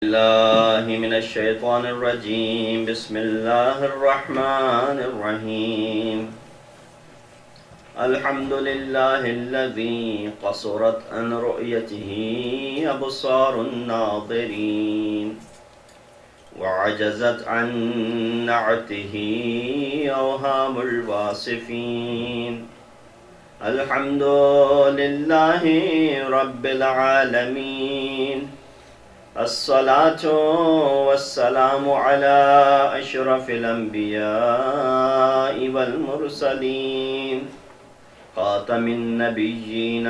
الله من الشيطان الرجيم. بسم الله الرحمن الرحيم. الحمد لله الذي قصرت عن رؤيته أبصار الناظرين وعجزت عن نعته أوهام الواصفين. الحمد لله رب العالمين. الصلاة والسلام على أشرف الأنبياء والمرسلين خاتم النبيين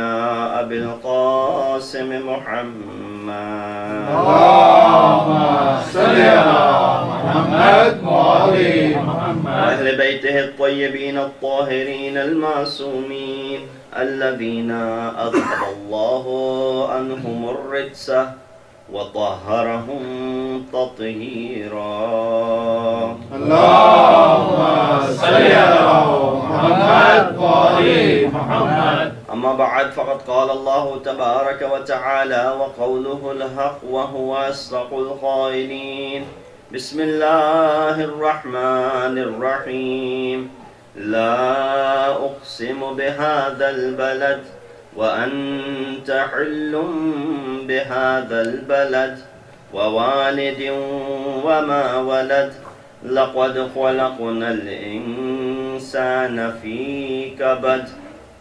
أبي القاسم محمد. اللهم صل على محمد وآل محمد وأهل بيته الطيبين الطاهرين المعصومين الذين أذهب الله عنهم الرجس وطهرهم تطهيرا. اللهم صل على محمد وآل محمد. أما بعد فقد قال الله تبارك وتعالى وقوله الحق وهو أصدق القائلين. بسم الله الرحمن الرحيم. لا أقسم بهذا البلد وأنت حل بهذا البلد ووالد وما ولد لقد خلقنا الإنسان في كبد.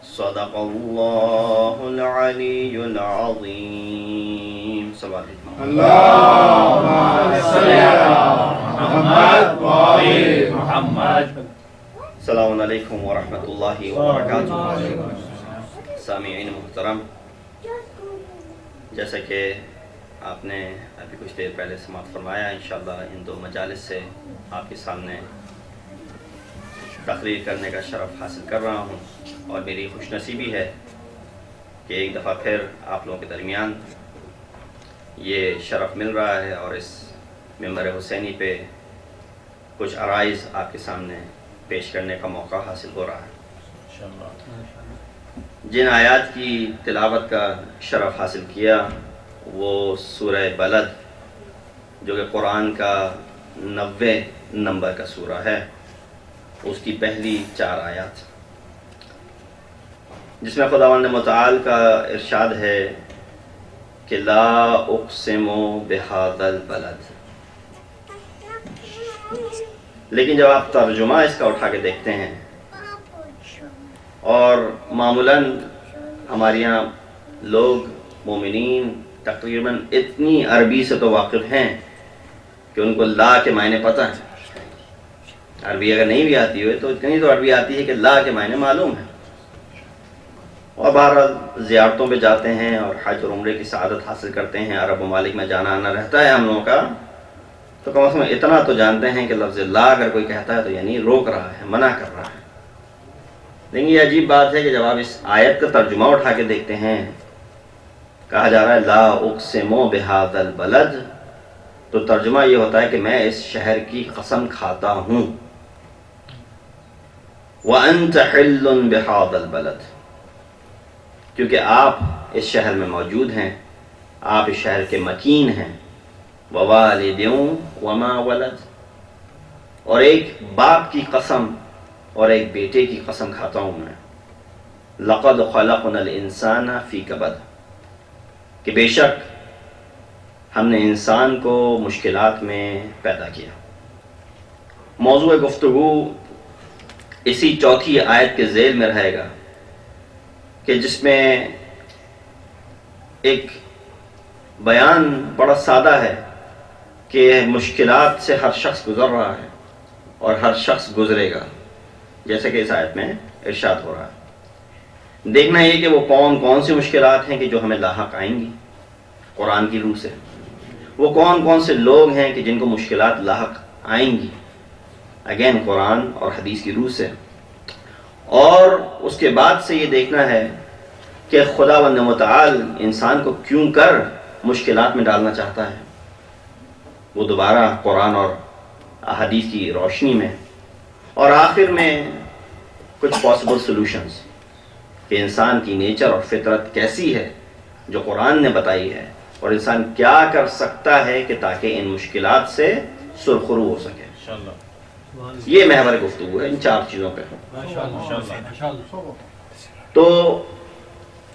صدق الله العلي العظيم. اللهم صل على محمد وآل محمد. السلام علیکم ورحمۃ اللہ وبرکاتہ. سامعین محترم، جیسا کہ آپ نے ابھی کچھ دیر پہلے سماعت فرمایا، انشاءاللہ ان دو مجالس سے آپ کے سامنے تقریر کرنے کا شرف حاصل کر رہا ہوں، اور میری خوش نصیبی ہے کہ ایک دفعہ پھر آپ لوگوں کے درمیان یہ شرف مل رہا ہے اور اس ممبر حسینی پہ کچھ عرائض آپ کے سامنے پیش کرنے کا موقع حاصل ہو رہا ہے. جن آیات کی تلاوت کا شرف حاصل کیا وہ سورہ بلد، جو کہ قرآن کا 90 نمبر کا سورہ ہے، اس کی پہلی 4 آیات، جس میں خداوند متعال کا ارشاد ہے کہ لا اقسم بہذا البلد. لیکن جب آپ ترجمہ اس کا اٹھا کے دیکھتے ہیں، اور معمولاً ہمارے یہاں لوگ مومنین تقریباً اتنی عربی سے تو واقف ہیں کہ ان کو لا کے معنی پتہ ہیں. عربی اگر نہیں بھی آتی ہوئے تو اتنی تو عربی آتی ہے کہ لا کے معنی معلوم ہے. اور بہرحال زیارتوں پہ جاتے ہیں اور حج اور عمرے کی سعادت حاصل کرتے ہیں، عرب ممالک میں جانا آنا رہتا ہے ہم لوگوں کا، تو کم از کم اتنا تو جانتے ہیں کہ لفظ لا اگر کوئی کہتا ہے تو یعنی روک رہا ہے، منع کر رہا ہے. لیکن یہ عجیب بات ہے کہ جب آپ اس آیت کا ترجمہ اٹھا کے دیکھتے ہیں، کہا جا رہا ہے لا اقسم بہذا البلد، تو ترجمہ یہ ہوتا ہے کہ میں اس شہر کی قسم کھاتا ہوں. وَأَنْتَ حِلٌّ بِهَذَا الْبَلَدِ، کیونکہ آپ اس شہر میں موجود ہیں، آپ اس شہر کے مکین ہیں. وَوَالِدٍ وَمَا وَلَدَ، اور ایک باپ کی قسم اور ایک بیٹے کی قسم کھاتا ہوں میں. لَقَدْ خَلَقْنَا الْإِنسَانَ فِي كَبَدٍ، کہ بے شک ہم نے انسان کو مشکلات میں پیدا کیا. موضوع گفتگو اسی چوتھی آیت کے ذیل میں رہے گا، کہ جس میں ایک بیان بڑا سادہ ہے کہ مشکلات سے ہر شخص گزر رہا ہے اور ہر شخص گزرے گا، جیسے کہ اس آیت میں ارشاد ہو رہا ہے. دیکھنا یہ کہ وہ کون کون سی مشکلات ہیں کہ جو ہمیں لاحق آئیں گی قرآن کی روح سے، وہ کون کون سے لوگ ہیں کہ جن کو مشکلات لاحق آئیں گی اگین قرآن اور حدیث کی روح سے. اور اس کے بعد سے یہ دیکھنا ہے کہ خداوند متعال انسان کو کیوں کر مشکلات میں ڈالنا چاہتا ہے. وہ دوبارہ قرآن اور احادیث کی روشنی میں، اور آخر میں کچھ پاسبل سلوشنز کہ انسان کی نیچر اور فطرت کیسی ہے جو قرآن نے بتائی ہے اور انسان کیا کر سکتا ہے کہ تاکہ ان مشکلات سے سرخرو ہو سکے. یہ محور گفتگو ہے ان 4 چیزوں پہ. تو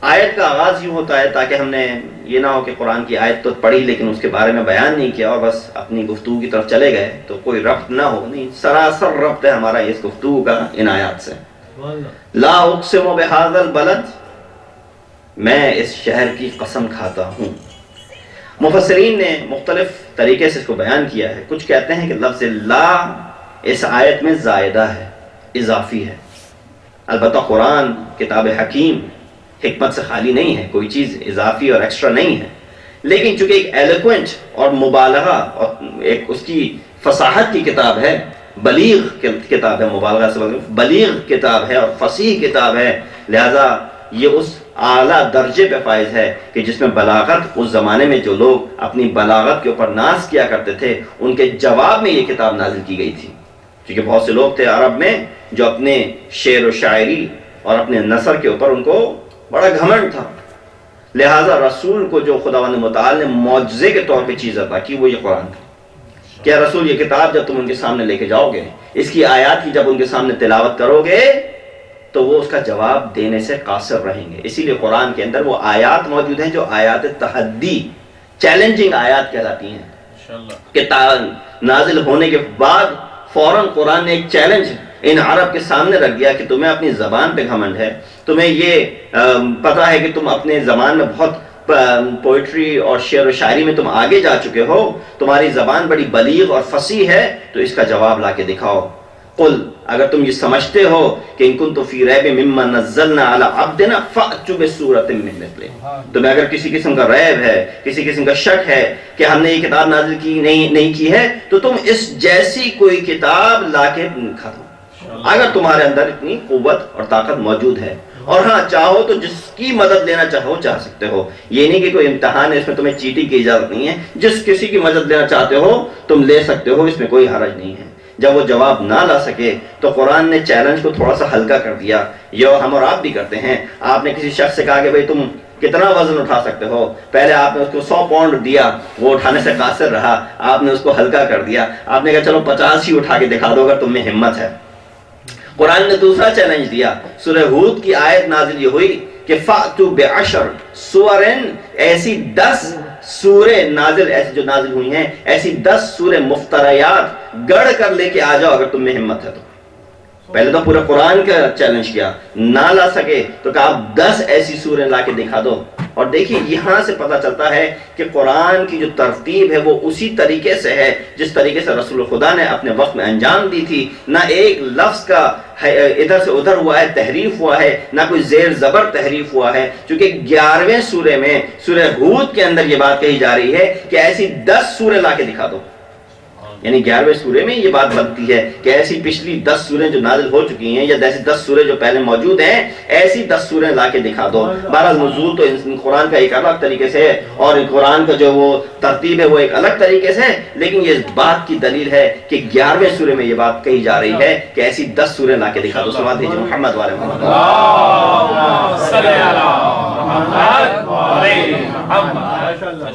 آیت کا آغاز یوں ہوتا ہے تاکہ ہم نے یہ نہ ہو کہ قرآن کی آیت تو پڑھی لیکن اس کے بارے میں بیان نہیں کیا اور بس اپنی گفتگو کی طرف چلے گئے تو کوئی ربط نہ ہو. نہیں، سراسر ربط ہے ہمارا اس گفتگو کا ان آیات سے. لا اقسم بہذا البلد، میں اس شہر کی قسم کھاتا ہوں. مفسرین نے مختلف طریقے سے اس کو بیان کیا ہے. کچھ کہتے ہیں کہ لفظ لا اس آیت میں زائدہ ہے، اضافی ہے. البتہ قرآن کتاب حکیم حکمت سے خالی نہیں ہے، کوئی چیز اضافی اور ایکسٹرا نہیں ہے. لیکن چونکہ ایک ایلوکوینٹ اور مبالغہ اور ایک اس کی فصاحت کی کتاب ہے، بلیغ کتاب ہے، مبالغہ سے بلیغ کتاب ہے اور فصیح کتاب ہے، لہذا یہ اس اعلیٰ درجے پہ فائز ہے کہ جس میں بلاغت، اس زمانے میں جو لوگ اپنی بلاغت کے اوپر ناز کیا کرتے تھے ان کے جواب میں یہ کتاب نازل کی گئی تھی. کیونکہ بہت سے لوگ تھے عرب میں جو اپنے شعر و شاعری اور اپنے نثر کے اوپر ان کو بڑا گھمنڈ تھا، لہٰذا رسول کو جو خداوند متعال نے معجزے کے طور پہ چیز عطا کی وہ یہ قرآن تھا. کیا رسول یہ کتاب جب تم ان کے سامنے لے کے جاؤ گے، اس کی آیات کی جب ان کے سامنے تلاوت کرو گے تو وہ اس کا جواب دینے سے قاصر رہیں گے. اسی لیے قرآن کے اندر وہ آیات موجود ہیں جو آیات تحدی، چیلنجنگ آیات کہلاتی ہیں، کہ نازل ہونے کے بعد فوراً قرآن نے ایک چیلنج ان عرب کے سامنے رکھ دیا کہ تمہیں اپنی زبان پہ گھمنڈ ہے، تمہیں یہ پتہ ہے کہ تم اپنے زبان میں بہت پوئٹری اور شعر و شاعری میں تم آگے جا چکے ہو، تمہاری زبان بڑی بلیغ اور فصیح ہے، تو اس کا جواب لا کے دکھاؤ. قل، اگر تم یہ سمجھتے ہو کہ ان کنتم فی ریب مما نزلنا علی عبدنا فأتوا بسورۃ من مثلہ، تمہیں اگر کسی قسم کا ریب ہے، کسی قسم کا شک ہے کہ ہم نے یہ کتاب نازل کی نہیں کی ہے، تو تم اس جیسی کوئی کتاب لا کے دکھا دو اگر تمہارے اندر اتنی قوت اور طاقت موجود ہے. اور ہاں، چاہو تو جس کی مدد لینا چاہ سکتے ہو. یہ نہیں کہ کوئی امتحان ہے، اس میں تمہیں چیٹنگ کی اجازت نہیں ہے. جس کسی کی مدد لینا چاہتے ہو تم لے سکتے ہو، اس میں کوئی حرج نہیں ہے. جب وہ جواب نہ لا سکے تو قرآن نے چیلنج کو تھوڑا سا ہلکا کر دیا. یہ ہم اور آپ بھی کرتے ہیں. آپ نے کسی شخص سے کہا کہ بھئی تم کتنا وزن اٹھا سکتے ہو، پہلے آپ نے اس کو 100 پاؤنڈ دیا، وہ اٹھانے سے قاصر رہا، آپ نے اس کو ہلکا کر دیا، آپ نے کہا چلو 50 ہی اٹھا کے دکھا دو اگر تم میں ہمت ہے. قرآن نے دوسرا چیلنج دیا. سورہ ہود کی آیت نازل یہ ہوئی کہ فَأْتُوا بِعَشْرٍ سُوَرٍ، ایسی 10 سورے جو نازل ہوئی ہیں، ایسی 10 سورے مفتریات گڑ کر لے کے آ جاؤ اگر تم میں ہمت ہے تو. پہلے تو پورے قرآن کا چیلنج کیا، نہ لا سکے تو کہا آپ 10 ایسی سوریں لا کے دکھا دو. اور دیکھیے یہاں سے پتہ چلتا ہے کہ قرآن کی جو ترتیب ہے وہ اسی طریقے سے ہے جس طریقے سے رسول خدا نے اپنے وقت میں انجام دی تھی. نہ ایک لفظ کا ادھر سے ادھر ہوا ہے، تحریف ہوا ہے، نہ کوئی زیر زبر تحریف ہوا ہے. چونکہ 11ویں سورے میں، سورہ ہود کے اندر یہ بات کہی جا رہی ہے کہ ایسی 10 سوریں لا کے دکھا دو. یعنی 11ویں سورے میں یہ بات بنتی ہے کہ ایسی پچھلی 10 سوریں جو نازل ہو چکی ہیں یا ایسی 10 سوریں جو پہلے موجود ہیں، ایسی 10 سوریں لا کے دکھا دو. بہرحال نزول تو قرآن کا ایک الگ طریقے سے ہے اور قرآن کا جو وہ ترتیب ہے وہ ایک الگ طریقے سے ہے، لیکن یہ اس بات کی دلیل ہے کہ 11ویں سورے میں یہ بات کہی جا رہی ہے کہ ایسی 10 سوریں لا کے دکھا دو. سلوات بھیجئے محمد والے محمد.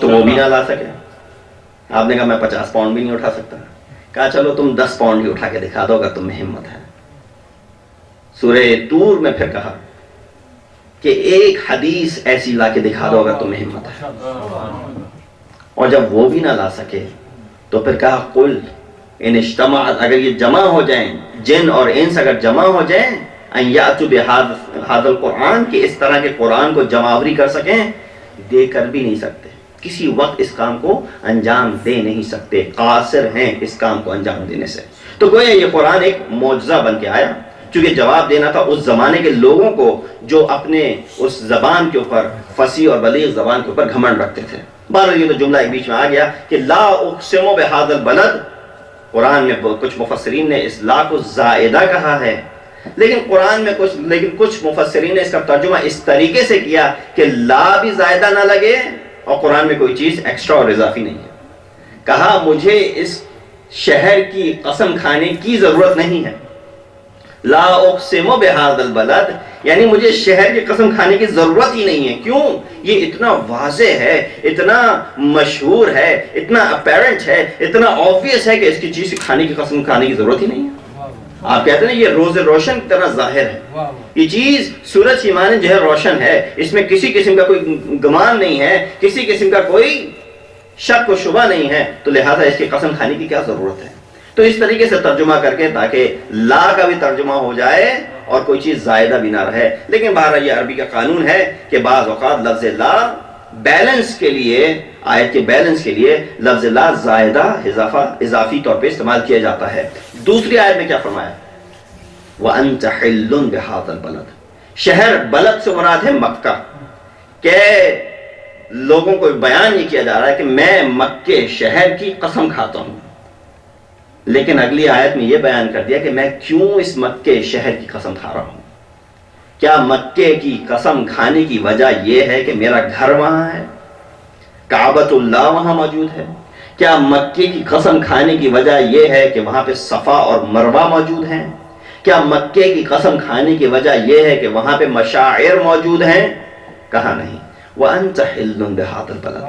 تو وہ بھی نہ لا سکے. آپ نے کہا میں 50 پاؤنڈ بھی نہیں اٹھا سکتا. کہا چلو تم 10 پاؤنڈ ہی اٹھا کے دکھا دو اگر تم میں ہمت ہے. سورہ طور میں پھر کہا کہ ایک حدیث ایسی لا کے دکھا دو اگر تم میں ہمت ہے. اور جب وہ بھی نہ لا سکے تو پھر کہا قل ان اجتماعت، اگر یہ جمع ہو جائیں، جن اور انس اگر جمع ہو جائیں، ان یاتوا بہذا القرآن، کہ اس طرح کے قرآن کو جمعآوری کر سکیں، دے کر بھی نہیں سکتے. کسی وقت اس کام کو انجام دے نہیں سکتے، قاصر ہیں اس کام کو انجام دینے سے. تو گویا یہ قرآن ایک معجزہ بن کے آیا، چونکہ جواب دینا تھا اس زمانے کے لوگوں کو جو اپنے اس زبان کے اوپر، فصیح اور بلیغ زبان کے اوپر گھمنڈ رکھتے تھے. بہرحال یہ تو جملہ ایک بیچ میں آ گیا کہ لا اقسم بہذا البلد. قرآن میں کچھ مفسرین نے اس لا کو زائدہ کہا ہے، لیکن کچھ مفسرین نے اس کا ترجمہ اس طریقے سے کیا کہ لا بھی زائدہ نہ لگے اور قرآن میں کوئی چیز ایکسٹرا اور اضافی نہیں ہے. کہا مجھے اس شہر کی قسم کھانے کی ضرورت نہیں ہے. لا اقسم بہذا البلد، یعنی مجھے شہر کی قسم کھانے کی ضرورت ہی نہیں ہے. کیوں؟ یہ اتنا واضح ہے، اتنا مشہور ہے، اتنا اپیرنٹ ہے، اتنا آبویس ہے کہ اس کی چیز کھانے کی قسم کھانے کی ضرورت ہی نہیں ہے. آپ کہتے ہیں یہ روز روشن کی طرح ظاہر ہے، یہ چیز سورج کی مانند جو ہے روشن ہے، اس میں کسی قسم کا کوئی گمان نہیں ہے، کسی قسم کا کوئی شک و شبہ نہیں ہے، تو لہٰذا اس کی قسم کھانے کی کیا ضرورت ہے. تو اس طریقے سے ترجمہ کر کے تاکہ لا کا بھی ترجمہ ہو جائے اور کوئی چیز زائدہ بھی نہ رہے. لیکن بہرحال یہ عربی کا قانون ہے کہ بعض اوقات لفظ لا بیلنس کے لیے، آیت کے بیلنس کے لیے لفظ لا زائدہ اضافی طور پہ استعمال کیا جاتا ہے. دوسری آیت میں کیا فرمایا؟ وَأَنْتَ حِلٌّ بِهَذَا الْبَلَدِ. شہر بلد سے مراد ہے مکہ، کہ لوگوں کو بیان یہ کیا جا رہا ہے کہ میں مکے شہر کی قسم کھاتا ہوں. لیکن اگلی آیت میں یہ بیان کر دیا کہ میں کیوں اس مکے شہر کی قسم کھا رہا ہوں. کیا مکے کی قسم کھانے کی وجہ یہ ہے کہ میرا گھر وہاں ہے، کعبۃ اللہ وہاں موجود ہے؟ کیا مکے کی قسم کھانے کی وجہ یہ ہے کہ وہاں پہ صفا اور مروہ موجود ہیں؟ کیا مکے کی قسم کھانے کی وجہ یہ ہے کہ وہاں پہ مشاعر موجود ہیں؟ کہا نہیں. وَأَنْتَ حِلٌّ بِهَذَا الْبَلَدِ.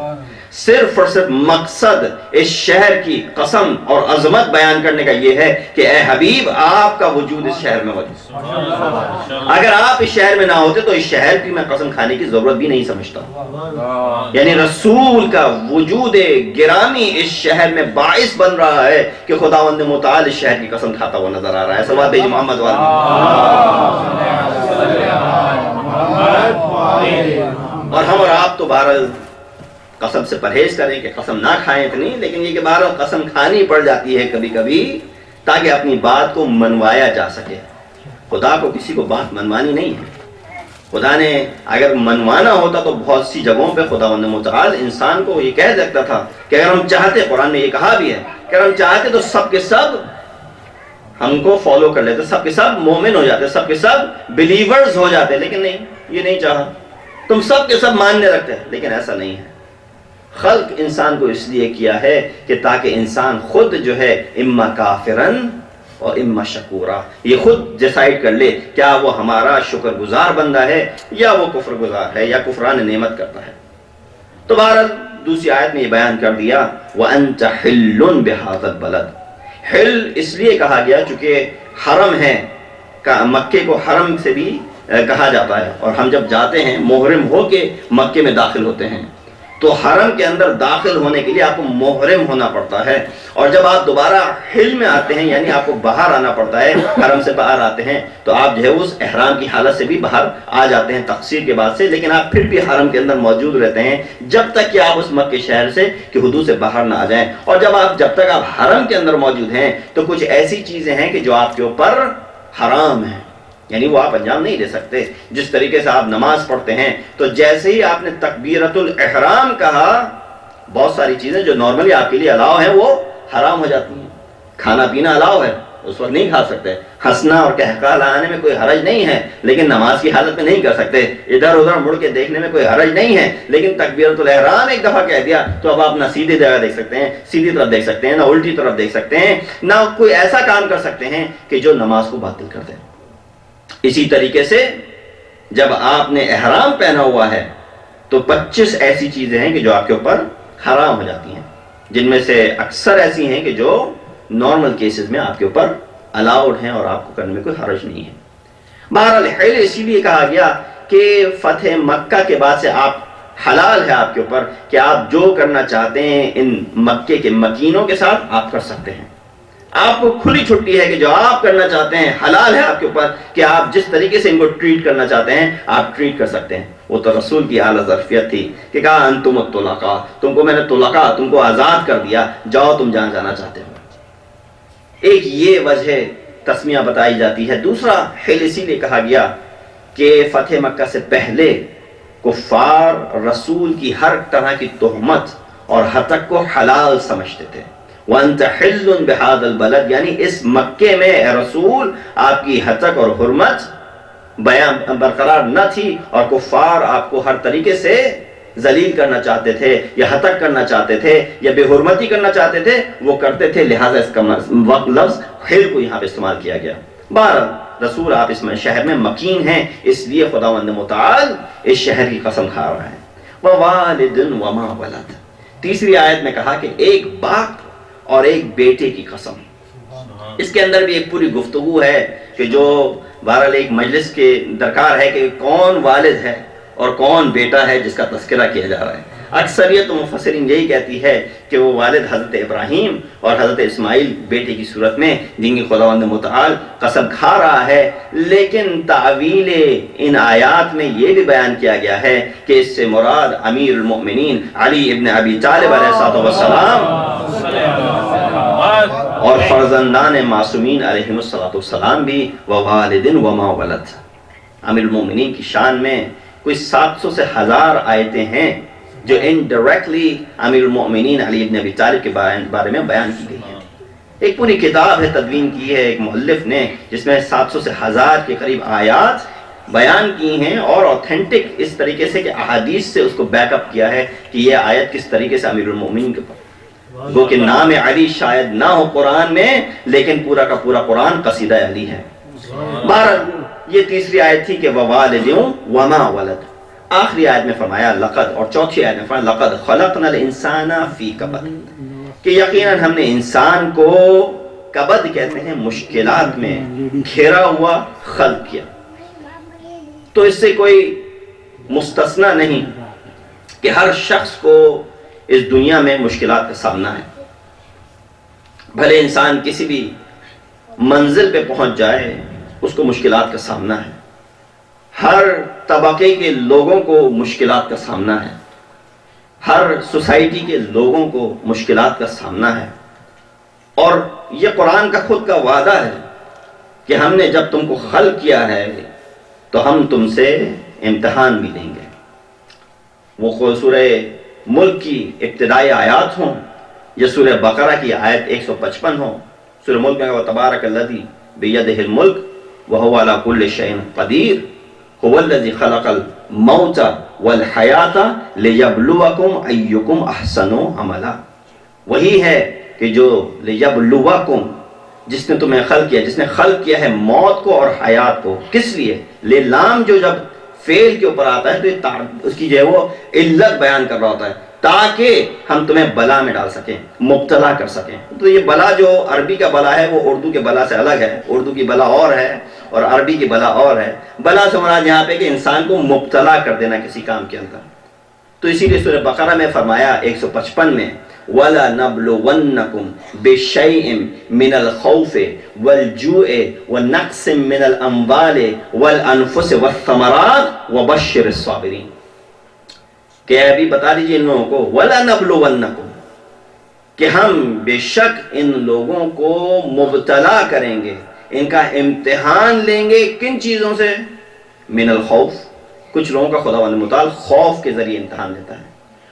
صرف اور صرف مقصد اس شہر کی قسم اور عظمت بیان کرنے کا یہ ہے کہ اے حبیب آپ کا وجود اس شہر میں موجود. اگر آپ اس شہر میں نہ ہوتے تو اس شہر کی میں قسم کھانے کی ضرورت بھی نہیں سمجھتا. یعنی رسول کا وجود گرامی اس شہر میں باعث بن رہا ہے کہ خداوند متعال اس شہر کی قسم کھاتا ہوا نظر آ رہا ہے. صلوات بھیج محمد اور ہم اور آپ تو بہرحال قسم سے پرہیز کریں کہ قسم نہ کھائیں اتنی، لیکن یہ کہ بہرحال قسم کھانی پڑ جاتی ہے کبھی کبھی تاکہ اپنی بات کو منوایا جا سکے. خدا کو کسی کو بات منوانی نہیں ہے. خدا نے اگر منوانا ہوتا تو بہت سی جگہوں پہ خداوند متعال انسان کو یہ کہہ سکتا تھا کہ اگر ہم چاہتے، قرآن نے یہ کہا بھی ہے کہ اگر ہم چاہتے تو سب کے سب ہم کو فالو کر لیتے، سب کے سب مومن ہو جاتے، سب کے سب بلیورز ہو جاتے. لیکن نہیں، یہ نہیں چاہا. تم سب کے سب ماننے رکھتے ہیں، لیکن ایسا نہیں ہے. خلق انسان کو اس لیے کیا ہے کہ تاکہ انسان خود جو ہے اما کافرن اور اما شکورا، یہ خود ڈیسائیڈ کر لے کیا وہ ہمارا شکر گزار بندہ ہے یا وہ کفر گزار ہے یا کفران نعمت کرتا ہے. تو بہرحال دوسری آیت میں یہ بیان کر دیا وَأَنْتَ حِلٌّ بِهَذَا الْبَلَدِ. حل اس لیے کہا گیا چونکہ حرم ہے، مکے کو حرم سے بھی کہا جاتا ہے، اور ہم جب جاتے ہیں محرم ہو کے مکے میں داخل ہوتے ہیں تو حرم کے اندر داخل ہونے کے لیے آپ کو محرم ہونا پڑتا ہے. اور جب آپ دوبارہ حل میں آتے ہیں یعنی آپ کو باہر آنا پڑتا ہے، حرم سے باہر آتے ہیں تو آپ جو ہے اس احرام کی حالت سے بھی باہر آ جاتے ہیں تقصیر کے بعد سے، لیکن آپ پھر بھی حرم کے اندر موجود رہتے ہیں جب تک کہ آپ اس مکے شہر سے کہ حدود سے باہر نہ آ جائیں. اور جب تک آپ حرم کے اندر موجود ہیں تو کچھ ایسی چیزیں ہیں کہ جو آپ کے اوپر حرام ہیں، یعنی وہ آپ انجام نہیں دے سکتے. جس طریقے سے آپ نماز پڑھتے ہیں تو جیسے ہی آپ نے تکبیرۃ الاحرام کہا، بہت ساری چیزیں جو نارملی آپ کے لیے الاؤ ہیں وہ حرام ہو جاتی ہیں. کھانا پینا الاؤ ہے، اس وقت نہیں کھا سکتے. ہنسنا اور کہکا لانے میں کوئی حرج نہیں ہے، لیکن نماز کی حالت میں نہیں کر سکتے. ادھر ادھر مڑ کے دیکھنے میں کوئی حرج نہیں ہے، لیکن تکبیرۃ الاحرام ایک دفعہ کہہ دیا تو اب آپ نہ سیدھی جگہ دیکھ سکتے ہیں، سیدھی طرف دیکھ سکتے ہیں، نہ الٹی طرف دیکھ سکتے ہیں، نہ کوئی ایسا کام کر سکتے ہیں کہ جو نماز کو باطل کر دے. اسی طریقے سے جب آپ نے احرام پہنا ہوا ہے تو 25 ایسی چیزیں ہیں کہ جو آپ کے اوپر حرام ہو جاتی ہیں، جن میں سے اکثر ایسی ہیں کہ جو نارمل کیسز میں آپ کے اوپر الاؤڈ ہیں اور آپ کو کرنے میں کوئی حرج نہیں ہے. بہرحال حل اسی لیے کہا گیا کہ فتح مکہ کے بعد سے آپ حلال ہے آپ کے اوپر کہ آپ جو کرنا چاہتے ہیں ان مکے کے مکینوں کے ساتھ آپ کر سکتے ہیں. آپ کو کھلی چھٹی ہے کہ جو آپ کرنا چاہتے ہیں، حلال ہے آپ کے اوپر کہ آپ جس طریقے سے ان کو ٹریٹ کرنا چاہتے ہیں آپ ٹریٹ کر سکتے ہیں. وہ تو رسول کی اعلیٰ ظرفیت تھی کہ کہا انتم الطلقاء، تم کو میں نے طلقاء، تم کو آزاد کر دیا، جاؤ تم جہاں جانا چاہتے ہو. ایک یہ وجہ تسمیہ بتائی جاتی ہے. دوسرا حل اسی لیے کہا گیا کہ فتح مکہ سے پہلے کفار رسول کی ہر طرح کی تہمت اور ہتک کو حلال سمجھتے تھے. وَأَنْتَ حِلٌّ بِهَذَا الْبَلَدِ، یعنی اس مکے میں اے رسول آپ کی ہتک اور حرمت برقرار نہ تھی، اور کفار آپ کو ہر طریقے سے ذلیل کرنا چاہتے تھے یا ہتک کرنا چاہتے تھے یا بے حرمتی کرنا چاہتے تھے، وہ کرتے تھے. لہٰذا اس کا لفظ حل کو یہاں پہ استعمال کیا گیا. بہرحال رسول آپ اس شہر میں مکین ہیں، اس لیے خداوند متعال اس شہر کی قسم کھا رہا ہے۔ وَوَالِدٍ وَمَا وَلَدَ، تیسری آیت میں کہا کہ ایک باپ اور ایک بیٹے کی قسم۔ اس کے اندر بھی ایک پوری گفتگو ہے کہ جو بہرحال ایک مجلس کے درکار ہے کہ کون والد ہے اور کون بیٹا ہے جس کا تذکرہ کیا جا رہا ہے۔ اکثریت مفسرین یہی کہتی ہے کہ وہ والد حضرت ابراہیم اور حضرت اسماعیل بیٹے کی صورت میں جن کی خداوند متعال قسم کھا رہا ہے، لیکن تعویل ان آیات میں یہ بھی بیان کیا گیا ہے کہ اس سے مراد امیر المؤمنین علی ابن ابی طالب علیہ السلام اور فرزندان معصومین علیہ السلام بھی ووالد وما ولد۔ امیر المؤمنین کی شان میں کوئی 700 سے 1000 آیتیں ہیں جو انڈائریکٹلی امیر المؤمنین علی ابن ابی طالب کے بارے میں بیان کی گئی ہیں۔ ایک پوری کتاب ہے تدوین کی ہے ایک مؤلف نے جس میں 700 سے 1000 کے قریب آیات بیان کی ہیں اور اوتھینٹک اس طریقے سے کہ احادیث سے اس کو بیک اپ کیا ہے کہ یہ آیت کس طریقے سے امیر المؤمنین کے پاس، وہ کہ نام علی شاید نہ ہو قرآن میں لیکن پورا کا پورا قرآن قصیدہ علی ہے۔ بہرحال یہ تیسری آیت تھی کہ ووالد وما ولد۔ آخری آیت میں فرمایا لقد، اور چوتھی آیت میں فرمایا لقد خلقنا الانسان فی کبد، کہ یقیناً ہم نے انسان کو کبد کہتے ہیں مشکلات میں گھیرا ہوا خلق کیا۔ تو اس سے کوئی مستثنا نہیں کہ ہر شخص کو اس دنیا میں مشکلات کا سامنا ہے، بھلے انسان کسی بھی منزل پہ پہنچ جائے اس کو مشکلات کا سامنا ہے، ہر طبقے کے لوگوں کو مشکلات کا سامنا ہے، ہر سوسائٹی کے لوگوں کو مشکلات کا سامنا ہے، اور یہ قرآن کا خود کا وعدہ ہے کہ ہم نے جب تم کو خلق کیا ہے تو ہم تم سے امتحان بھی لیں گے۔ وہ سورہ ملک کی ابتدائی آیات ہوں یا سورہ بقرہ کی آیت 155 ہوں، سورہ ملک میں تبارک الذی بیدہ الملک وہو علی کل شیء قدیر هو الذی خلق الموت والحیات لیبلوکم ایکم احسن عملا، وہی ہے کہ جو لیبلوکم، جس نے تمہیں خلق کیا، جس نے خلق کیا ہے موت کو اور حیات کو، کس لیے؟ لام جو جب فعل کے اوپر آتا ہے تو یہ اس کی جو ہے وہ علت بیان کر رہا ہوتا ہے تاکہ ہم تمہیں بلا میں ڈال سکیں، مبتلا کر سکیں۔ تو یہ بلا جو عربی کا بلا ہے وہ اردو کے بلا سے الگ ہے، اردو کی بلا اور ہے اور عربی کی بلا اور ہے۔ بلا سے مراد یہاں پہ کہ انسان کو مبتلا کر دینا کسی کام کے اندر۔ تو اسی لیے سورہ بقرہ میں فرمایا 155 میں وَلَنَبْلُوَنَّكُمْ بِشَيْءٍ مِّنَ الْخَوْفِ وَالْجُوعِ وَنَقْصٍ مِّنَ الْأَمْوَالِ وَالْأَنفُسِ وَالثَّمَرَاتِ وَبَشِّرِ الصَّابِرِينَ، کہ ابھی بتا دیجئے ان لوگوں کو وَلَنَبْلُوَنَّكُمْ، کہ ہم بے شک ان لوگوں کو مبتلا کریں گے، ان کا امتحان لیں گے۔ کن چیزوں سے؟ من الخوف، کچھ لوگوں کا خداوند متعال خوف کے ذریعے امتحان لیتا ہے،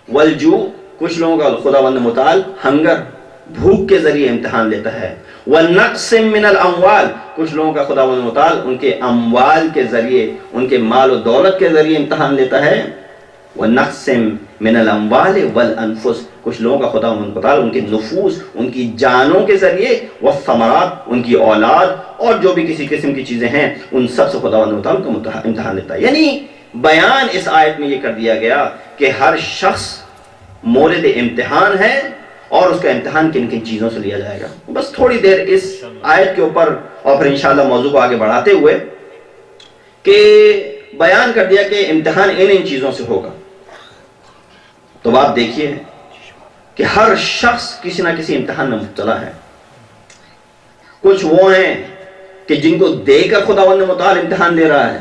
والجوع، کچھ لوگوں کا خداوند متعال ہنگر، بھوک کے ذریعے امتحان لیتا ہے، والنقص من الاموال، کچھ لوگوں کا خداوند متعال ان کے اموال کے ذریعے، ان کے مال و دولت کے ذریعے امتحان لیتا ہے، والنقص من الاموال والانفس، کچھ لوگوں کا خداوند متعال ان کے نفوس، ان کی جانوں کے ذریعے، والثمرات، ان کی اولاد اور جو بھی کسی قسم کی چیزیں ہیں ان سب سے خداوند متعال کو امتحان لیتا ہے۔ یعنی بیان اس آیت میں یہ کر دیا گیا کہ ہر شخص مورد امتحان ہے اور اس کا امتحان کن کن چیزوں سے لیا جائے گا۔ بس تھوڑی دیر اس آیت کے اوپر اور پھر انشاءاللہ موضوع کو آگے بڑھاتے ہوئے کہ بیان کر دیا کہ امتحان ان چیزوں سے ہوگا۔ تو بات دیکھیے کہ ہر شخص کسی نہ کسی امتحان میں مبتلا ہے۔ کچھ وہ ہیں کہ جن کو دے کر خداوند متعال امتحان دے رہا ہے،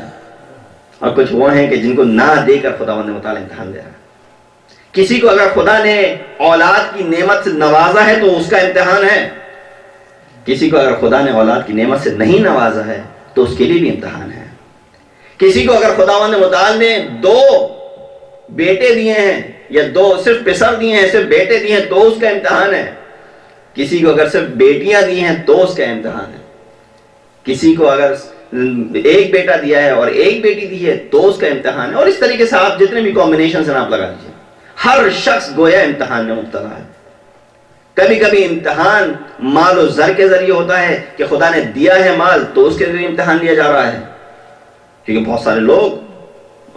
اور کچھ وہ ہیں کہ جن کو نہ دے کر خداوند متعال امتحان دے رہا ہے۔ کسی کو اگر خدا نے اولاد کی نعمت سے نوازا ہے تو اس کا امتحان ہے، کسی کو اگر خدا نے اولاد کی نعمت سے نہیں نوازا ہے تو اس کے لیے بھی امتحان ہے۔ کسی کو اگر خداوند متعال نے 2 بیٹے دیے ہیں یا 2 صرف پسر دیے ہیں، صرف بیٹے دیے ہیں تو اس کا امتحان ہے، کسی کو اگر صرف بیٹیاں دی ہیں تو اس کا امتحان ہے، کسی کو اگر ایک بیٹا دیا ہے اور ایک بیٹی دی ہے تو اس کا امتحان ہے، اور اس طریقے سے آپ جتنے بھی کمبینیشنز ہیں آپ لگا لیجیے، ہر شخص گویا امتحان میں مبتلا ہے۔ کبھی کبھی امتحان مال و زر کے ذریعے ہوتا ہے کہ خدا نے دیا ہے مال تو اس کے ذریعے امتحان لیا جا رہا ہے، کیونکہ بہت سارے لوگ،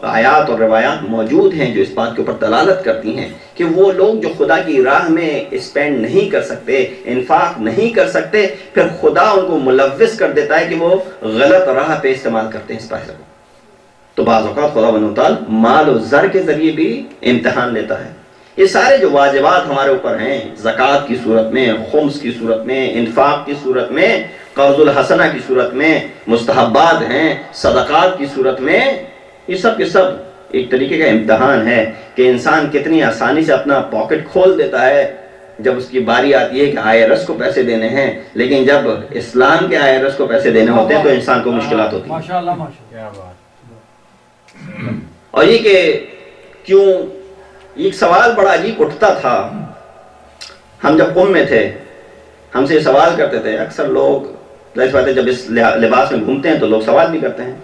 آیات اور روایات موجود ہیں جو اس بات کے اوپر دلالت کرتی ہیں کہ وہ لوگ جو خدا کی راہ میں اسپینڈ نہیں کر سکتے، انفاق نہیں کر سکتے، پھر خدا ان کو ملوث کر دیتا ہے کہ وہ غلط راہ پہ استعمال کرتے ہیں اس پیسے کو. تو بعض اوقات خدا و تعالی مال و زر کے ذریعے بھی امتحان لیتا ہے. یہ سارے جو واجبات ہمارے اوپر ہیں، زکوٰۃ کی صورت میں، خمس کی صورت میں، انفاق کی صورت میں، قرض الحسنہ کی صورت میں، مستحبات ہیں صدقات کی صورت میں، یہ سب کے سب ایک طریقے کا امتحان ہے کہ انسان کتنی آسانی سے اپنا پاکٹ کھول دیتا ہے جب اس کی باری آتی ہے کہ IRS کو پیسے دینے ہیں، لیکن جب اسلام کے IRS کو پیسے دینے ہوتے ہیں تو انسان کو مشکلات ہوتی ہیں. ماشاءاللہ ماشاءاللہ. کیا بات. اور یہ کہ کیوں، ایک سوال بڑا عجیب اٹھتا تھا. ہم جب قم میں تھے ہم سے یہ سوال کرتے تھے اکثر لوگ، ظاہر بات ہے جب اس لباس میں گھومتے ہیں تو لوگ سوال بھی کرتے ہیں.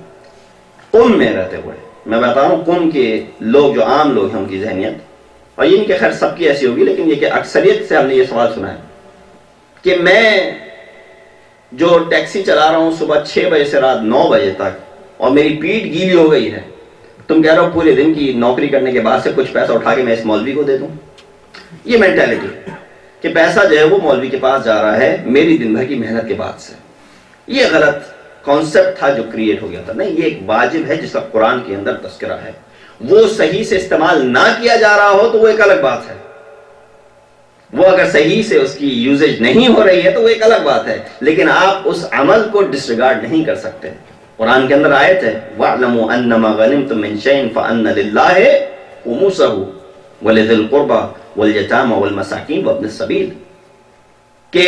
قم میں رہتے ہوئے میں بتا رہا ہوں، قم کے لوگ جو عام لوگ ہیں ان کی ذہنیت، اور یہ نہیں کہ خیر سب کی ایسی ہوگی، لیکن یہ کہ اکثریت سے ہم نے یہ سوال سنا ہے کہ میں جو ٹیکسی چلا رہا ہوں صبح 6 بجے سے رات 9 بجے تک اور میری پیٹھ گیلی ہو گئی ہے، تم کہہ رہے ہو پورے دن کی نوکری کرنے کے بعد سے کچھ پیسہ اٹھا کے میں اس مولوی کو دے دوں. یہ مینٹیلٹی کہ پیسہ جو ہے وہ مولوی کے پاس جا رہا ہے میری دن بھر کی محنت کے بعد سے، یہ غلط کانسیپٹ تھا جو کریٹ ہو گیا تھا. نہیں، یہ ایک واجب ہے جس کا قرآن کے اندر تذکرہ ہے. وہ صحیح سے استعمال نہ کیا جا رہا ہو تو وہ ایک الگ بات ہے. وہ اگر صحیح سے اس کی یوزیج نہیں ہو رہی ہے تو وہ ایک الگ بات ہے، لیکن آپ اس عمل کو ڈسریگارڈ نہیں کر سکتے. قرآن کے اندر آیت ہے وَاعْلَمُوا أَنَّمَا غَنِمْتُم مِّن شَيْءٍ فَأَنَّ لِلَّهِ خُمُسَهُ وَلِذِي الْقُرْبَى وَالْيَتَامَى وَالْمَسَاكِينِ وَابْنِ السَّبِيلِ، کہ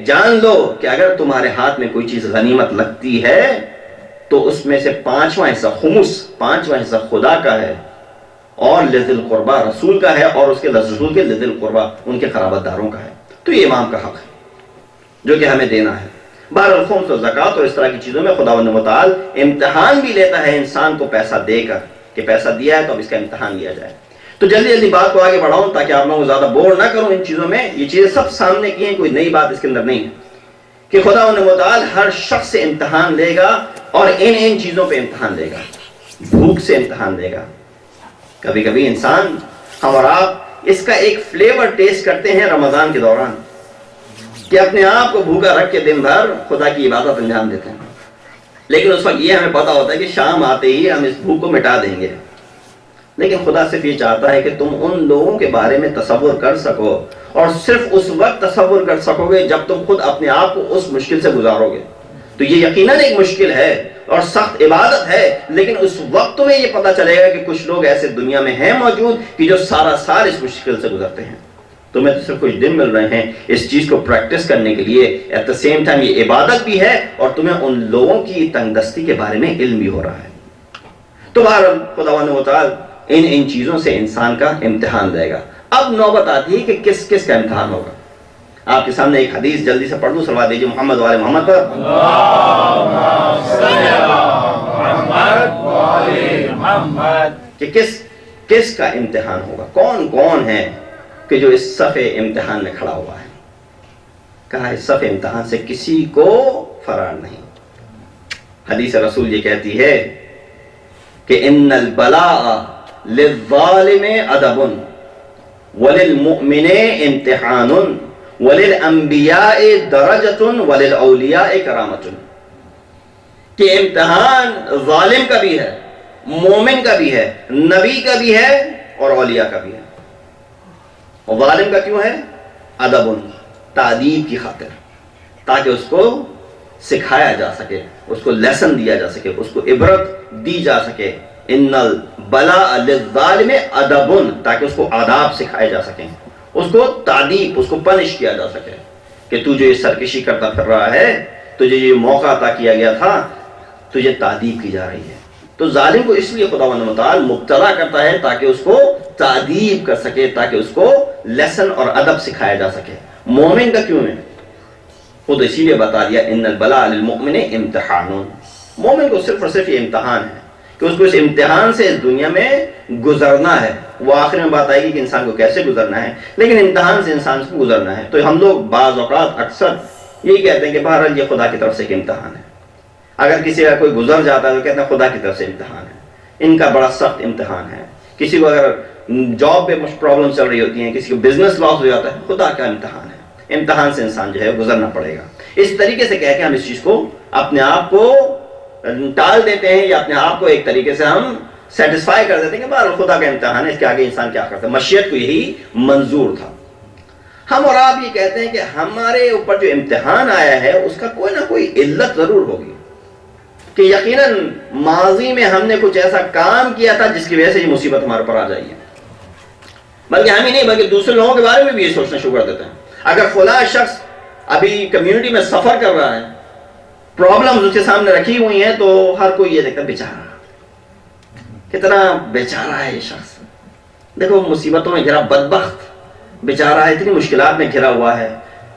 جان لو کہ اگر تمہارے ہاتھ میں کوئی چیز غنیمت لگتی ہے تو اس میں سے 5واں حصہ خمس، 5واں حصہ خدا کا ہے اور لذی القربہ رسول کا ہے، اور اس کے رسول کے لذی القربہ ان کے قرابت داروں کا ہے. تو یہ امام کا حق ہے جو کہ ہمیں دینا ہے. بہرحال خمس و زکوٰۃ اور اس طرح کی چیزوں میں خداوند متعال امتحان بھی لیتا ہے انسان کو پیسہ دے کر کہ پیسہ دیا ہے تو اب اس کا امتحان لیا جائے. تو جلدی جلدی بات کو آگے بڑھاؤں تاکہ آپ لوگوں کو زیادہ بور نہ کروں ان چیزوں میں. یہ چیزیں سب سامنے کی ہیں، کوئی نئی بات اس کے اندر نہیں ہے کہ خداوند متعال ہر شخص سے امتحان لے گا اور ان چیزوں پہ امتحان لے گا. بھوک سے امتحان لے گا. کبھی کبھی انسان، ہم اور آپ اس کا ایک فلیور ٹیسٹ کرتے ہیں رمضان کے دوران کہ اپنے آپ کو بھوکا رکھ کے دن بھر خدا کی عبادت انجام دیتے ہیں، لیکن اس وقت یہ ہمیں پتا ہوتا ہے کہ شام آتے ہی ہم اس بھوک کو مٹا دیں گے. لیکن خدا صرف یہ چاہتا ہے کہ تم ان لوگوں کے بارے میں تصور کر سکو، اور صرف اس وقت تصور کر سکو گے جب تم خود اپنے آپ کو اس مشکل سے گزارو گے. تو یہ یقیناً ایک مشکل ہے اور سخت عبادت ہے، لیکن اس وقت تمہیں یہ پتا چلے گا کہ کچھ لوگ ایسے دنیا میں ہیں موجود کہ جو سارا سال اس مشکل سے گزرتے ہیں. تمہیں تو صرف کچھ دن مل رہے ہیں اس چیز کو پریکٹس کرنے کے لیے. ایٹ دا سیم ٹائم یہ عبادت بھی ہے اور تمہیں ان لوگوں کی تنگ دستی کے بارے میں علم بھی ہو رہا ہے. تو بہرحال خداوند متعال ان چیزوں سے انسان کا امتحان دے گا. اب نوبت آتی ہے کہ کس کس کا امتحان ہوگا. آپ کے سامنے ایک حدیث جلدی سے پڑھ دوں، صلوات دیجیے محمد وعلی محمد پر. کہ کس کا امتحان ہوگا، کون کون ہے کہ جو اس صف امتحان میں کھڑا ہوا ہے. کہا اس صف امتحان سے کسی کو فرار نہیں. حدیث رسول یہ کہتی ہے کہ ان البلاء للظالم ادب وللمؤمن امتحان وللانبیاء درجۃ وللاولیاء کرامۃ. کہ امتحان ظالم کا بھی ہے، مومن کا بھی ہے، نبی کا بھی ہے اور اولیاء کا بھی ہے. اور ظالم کا کیوں ہے؟ ادب، تعدیب کی خاطر، تاکہ اس کو سکھایا جا سکے، اس کو لیسن دیا جا سکے، اس کو عبرت دی جا سکے. ان البلاء للظالم ادب، تاکہ اس کو آداب سکھائے جا سکیں، اس کو تعدیب، اس کو پنش کیا جا سکے کہ تو جو یہ سرکشی کرتا پھر رہا ہے، تجھے یہ موقع عطا کیا گیا تھا، تجھے تعدیب کی جا رہی ہے. تو ظالم کو اس لیے خداوند متعال مبتلا کرتا ہے تاکہ اس کو تعدیب کر سکے، تاکہ اس کو لیسن اور ادب سکھایا جا سکے. مومن کا کیوں ہے؟ خود اسی لیے بتا دیا ان البلاء للمؤمن امتحان. مومن کو صرف اور صرف یہ امتحان ہے کہ اس کو اس امتحان سے اس دنیا میں گزرنا ہے. وہ آخر میں بات آئے گی کہ انسان کو کیسے گزرنا ہے، لیکن امتحان سے انسان کو گزرنا ہے۔ تو ہم لوگ بعض اوقات اکثر یہی کہتے ہیں کہ بہرحال یہ خدا کی طرف سے ایک امتحان ہے۔ اگر کسی کا کوئی گزر جاتا ہے تو کہتے ہیں خدا کی طرف سے امتحان ہے، ان کا بڑا سخت امتحان ہے۔ کسی کو اگر جاب پہ کچھ پرابلم چل رہی ہوتی ہیں، کسی کو بزنس لاس ہو جاتا ہے، خدا کا امتحان ہے، امتحان سے انسان جو ہے گزرنا پڑے گا۔ اس طریقے سے کہہ کے ہم اس چیز کو اپنے آپ کو ٹال دیتے ہیں، یا اپنے آپ کو ایک طریقے سے ہم سیٹسفائی کر دیتے ہیں کہ بہرحال خدا کا امتحان ہے، اس کے آگے انسان کیا کرتا ہے۔ مشیت کو یہی منظور تھا۔ ہم اور آپ یہ کہتے ہیں کہ ہمارے اوپر جو امتحان آیا ہے اس کا کوئی نہ کوئی علت ضرور ہوگی، کہ یقیناً ماضی میں ہم نے کچھ ایسا کام کیا تھا جس کی وجہ سے یہ مصیبت ہمارے پر آ جائی ہے۔ بلکہ ہم ہی نہیں بلکہ دوسرے لوگوں کے بارے میں بھی یہ سوچنا شروع کر دیتے ہیں۔ اگر فلاں شخص ابھی کمیونٹی میں سفر کر رہا ہے، پرابلمز اس کے سامنے رکھی ہوئی ہیں، تو ہر کوئی یہ دیکھتا ہے بیچارہ، کتنا بیچارہ ہے یہ شخص، دیکھو مصیبتوں میں گھرا، بدبخت بیچارہ ہے، اتنی مشکلات میں گھرا ہوا ہے،